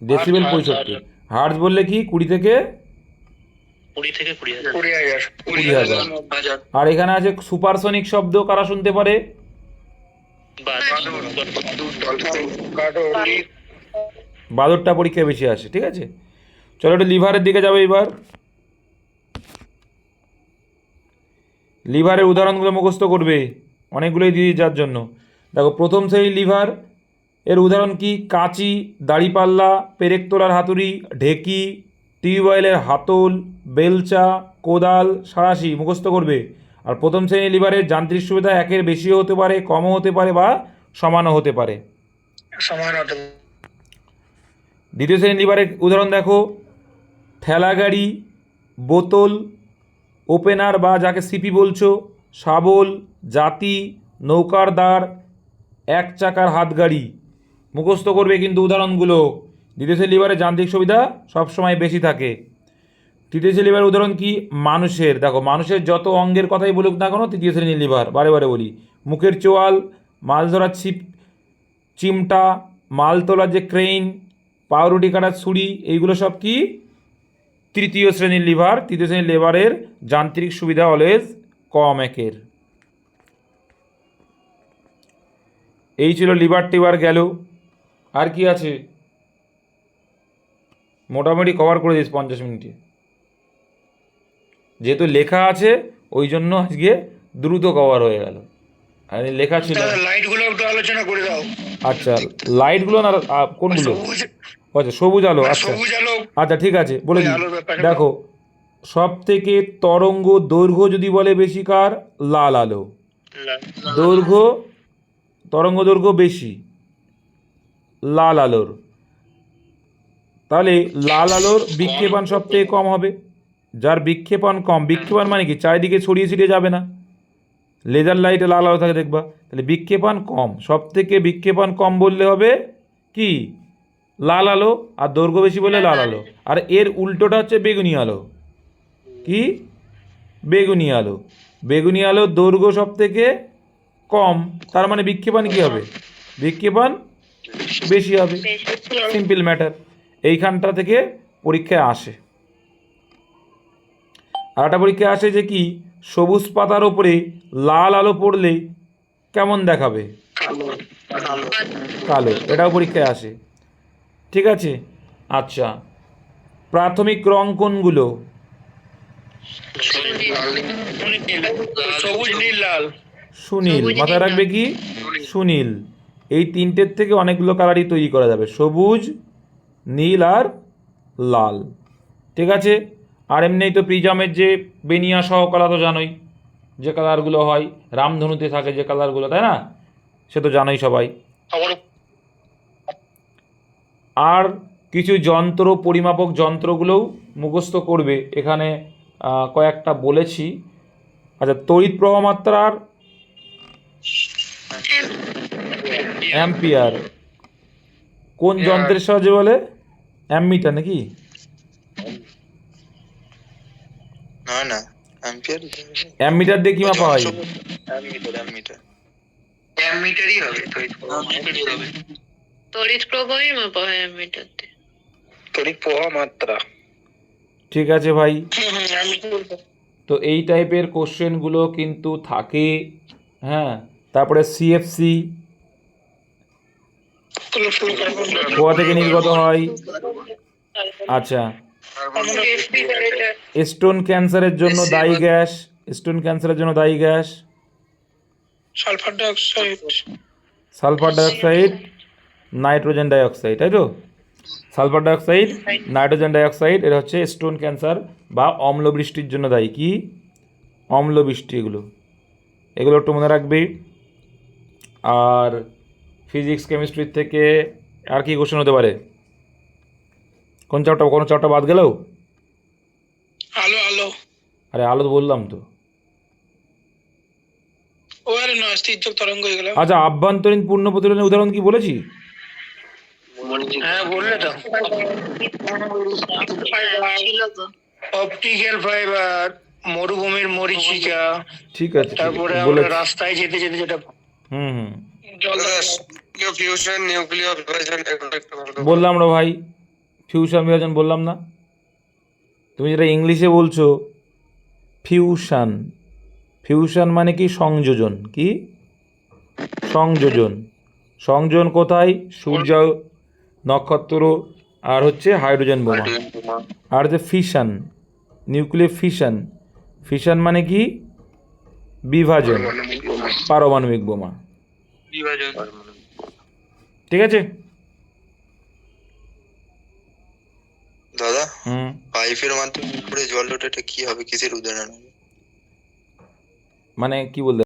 ডেসিবেল 65, হার্জ বললে কি 20 থেকে 20,000। আর এখানে আছে সুপারসনিক শব্দ, কারা শুনতে পারে? বাদরটা পরীক্ষায় বেশি আসে, ঠিক আছে? চলো একটু লিভারের দিকে যাবে এবার। লিভারের উদাহরণগুলো মুখস্থ করবে, অনেকগুলোই দিয়ে যার জন্য। দেখো প্রথম শ্রেণীর লিভার এর উদাহরণ কি? কাঁচি, দাড়িপাল্লা, পেরেক তোলার হাতুড়ি, ঢেকি, টিউবওয়েলের হাতল, বেলচা, কোদাল, সাঁড়াশি মুখস্থ করবে। আর প্রথম শ্রেণীর লিভারের যান্ত্রিক সুবিধা একের বেশিও হতে পারে, কমও হতে পারে, বা সমানও হতে পারে। দ্বিতীয় শ্রেণীর লিভারের উদাহরণ দেখো, ঠেলা গাড়ি, বোতল, ওপেনার বা যাকে সিপি বলছো, শাবল, জাতি, নৌকার দ্বার, এক চাকার হাতগাড়ি। মুখস্থ করবে কিন্তু উদাহরণগুলো। দ্বিতীয় শ্রেণীর লিভারের যান্ত্রিক সুবিধা সবসময় বেশি থাকে। তৃতীয় শ্রেণীর লিভার উদাহরণ কি? মানুষের, দেখো মানুষের যত অঙ্গের কথাই বলুক না কেন তৃতীয় শ্রেণীর লিভার, বারে বারে বলি। মুখের চোয়াল, মাছ ধরার চিমটা, মাল তোলার যে ক্রেন, পাউরুটি কাটার ছুরি, এইগুলো সব কি? তৃতীয় শ্রেণীর লিভার। তৃতীয় শ্রেণীর লিভারের যান্ত্রিক সুবিধা অলওয়েজ কম একের। এই ছিল লিভার টিভার গেল। আর কি আছে? মোটামুটি কভার করে দিস 50 মিনিটে। যেহেতু লেখা আছে ওই জন্য আজকে দ্রুত কভার হয়ে গেল, আর লেখা ছিল। লাইট গুলো একটু আলোচনা করে দাও। আচ্ছা, লাইটগুলো না কোনগুলো? সবুজ আচ্ছা, সবুজ আলো। আচ্ছা সবুজ আলো আচ্ছা ঠিক আছে, বলে দিই। আলোর ব্যাপারে দেখো, সব থেকে তরঙ্গ দৈর্ঘ্য যদি বলে বেশি কার? লাল আলো। দৈর্ঘ্য, তরঙ্গ দৈর্ঘ্য বেশি লাল আলোর। তাহলে লাল আলোর বিক্ষেপণ সব থেকে কম হবে। যার বিক্ষেপণ কম, বিক্ষেপণ মানে কি? চারিদিকে ছড়িয়ে ছিটিয়ে যাবে না। লেজার লাইটে লাল আলো থাকে দেখবা, তাহলে বিক্ষেপণ কম। সব থেকে বিক্ষেপণ কম বললে হবে কি? লাল আলো। আর দৈর্ঘ্য বেশি বললে লাল আলো। আর এর উল্টোটা হচ্ছে বেগুনি আলো। কি? বেগুনি আলো। বেগুনি আলো দৈর্ঘ্য সব থেকে কম, তার মানে বিক্ষেপণ কি হবে? বিক্ষেপণ বেশি হবে। Simple matter. এইখানটা থেকে পরীক্ষায় আসে। আর একটা পরীক্ষায় আসে যে কি? সবুজ পাতার ওপরে লাল আলো পড়লে কেমন দেখাবে? কালো। এটাও পরীক্ষায় আসে। ঠিক আছে। আচ্ছা, প্রাথমিক রং কোনগুলো? সবুজ নীল লাল। সুনীল। মাথায় রাখবে কি? সুনীল। এই তিনটের থেকে অনেকগুলো কালারই তৈরি করা যাবে, সবুজ, নীল আর লাল। ঠিক আছে। আর এমনি তো প্রিজমের যে বেনিয়া সহ কালার তো জানোই, যে কালারগুলো হয় রামধনুতে থাকে যে কালারগুলো, তাই না? সে তো জানোই সবাই। আর কিছু যন্ত্র, পরিমাপক যন্ত্রগুলোও মুখস্থ করবে। এখানে কয়েকটা বলেছি। আচ্ছা, তড়িৎ প্রবাহ মাত্রার অ্যাম্পিয়ার কোন যন্ত্রের সাহায্যে বলে? অ্যামমিটার নাকি? না না, অ্যাম্পিয়ার। অ্যামমিটার দিয়ে কি মাপা হয়? অ্যামিটারই হবে। তড়িৎ প্রবাহই মাপা হয় অ্যামিটার দিয়ে। তড়িৎ প্রবাহ মাত্রা। ঠিক আছে ভাই। আমি বলবো তো এই টাইপের কোশ্চেনগুলো কিন্তু থাকে। হ্যাঁ, তারপরে সিএফসি কোয়া থেকে নির্গত হয়। আচ্ছা, স্টোন ক্যান্সারের জন্য দায়ী গ্যাস। স্টোন ক্যান্সারের জন্য দায়ী gas sulphur dioxide. Sulphur dioxide, nitrogen dioxide, তাই তো? সালফার ডাইঅক্সাইড, নাইট্রোজেন ডাইঅক্সাইড, এটা হচ্ছে স্টোন ক্যান্সার বা অম্লবৃষ্টির জন্য দায়ী। কি? অম্লবৃষ্টি। এগুলো একটু মনে রাখবে। আর ফিজিক্স কেমিস্ট্রির থেকে আর কি কোশ্চেন হতে পারে? কোন চাপটা, কোনো চাপটা বাদ গেলেও? আলো আলো আরে আলো তো বললাম তো। ও আরে না, স্থিতিক তরঙ্গ এগুলো। আচ্ছা, আভ্যন্তরীণ পূর্ণ প্রতিফলনের উদাহরণ কি বলেছি? হ্যাঁ বললে তো। ছিল তো। অপটিক্যাল ফাইবার, মরুভূমির মরীচিকা। ঠিক আছে, তারপরে আমরা বলেছি। রাস্তায় যেতে যেতে যেটা হুম জল ফিউশন, নিউক্লিয়ার বিভাজন, এগুলো একটু ভালো করে বললাম রে ভাই, ফিউশন বিভাজন বললাম না? তুমি যেটা ইংলিশে বলছো ফিউশন, ফিউশন মানে কি? সংযোজন। কি? সংযোজন। সংযোজন কোথায়? সূর্য, নক্ষত্র, আর হচ্ছে হাইড্রোজেন বোমা। আর হচ্ছে ফিশন, নিউক্লিয়ার ফিশন। ফিশন মানে কি? বিভাজন, পারমাণবিক বোমা। বিভাজন। ঠিক আছে। দাদা, হুম। পাইপের মাধ্যমে উপরে জল ওঠে, এটা কি হবে? কিসের উদাহরণ হবে? মানে কি বলতে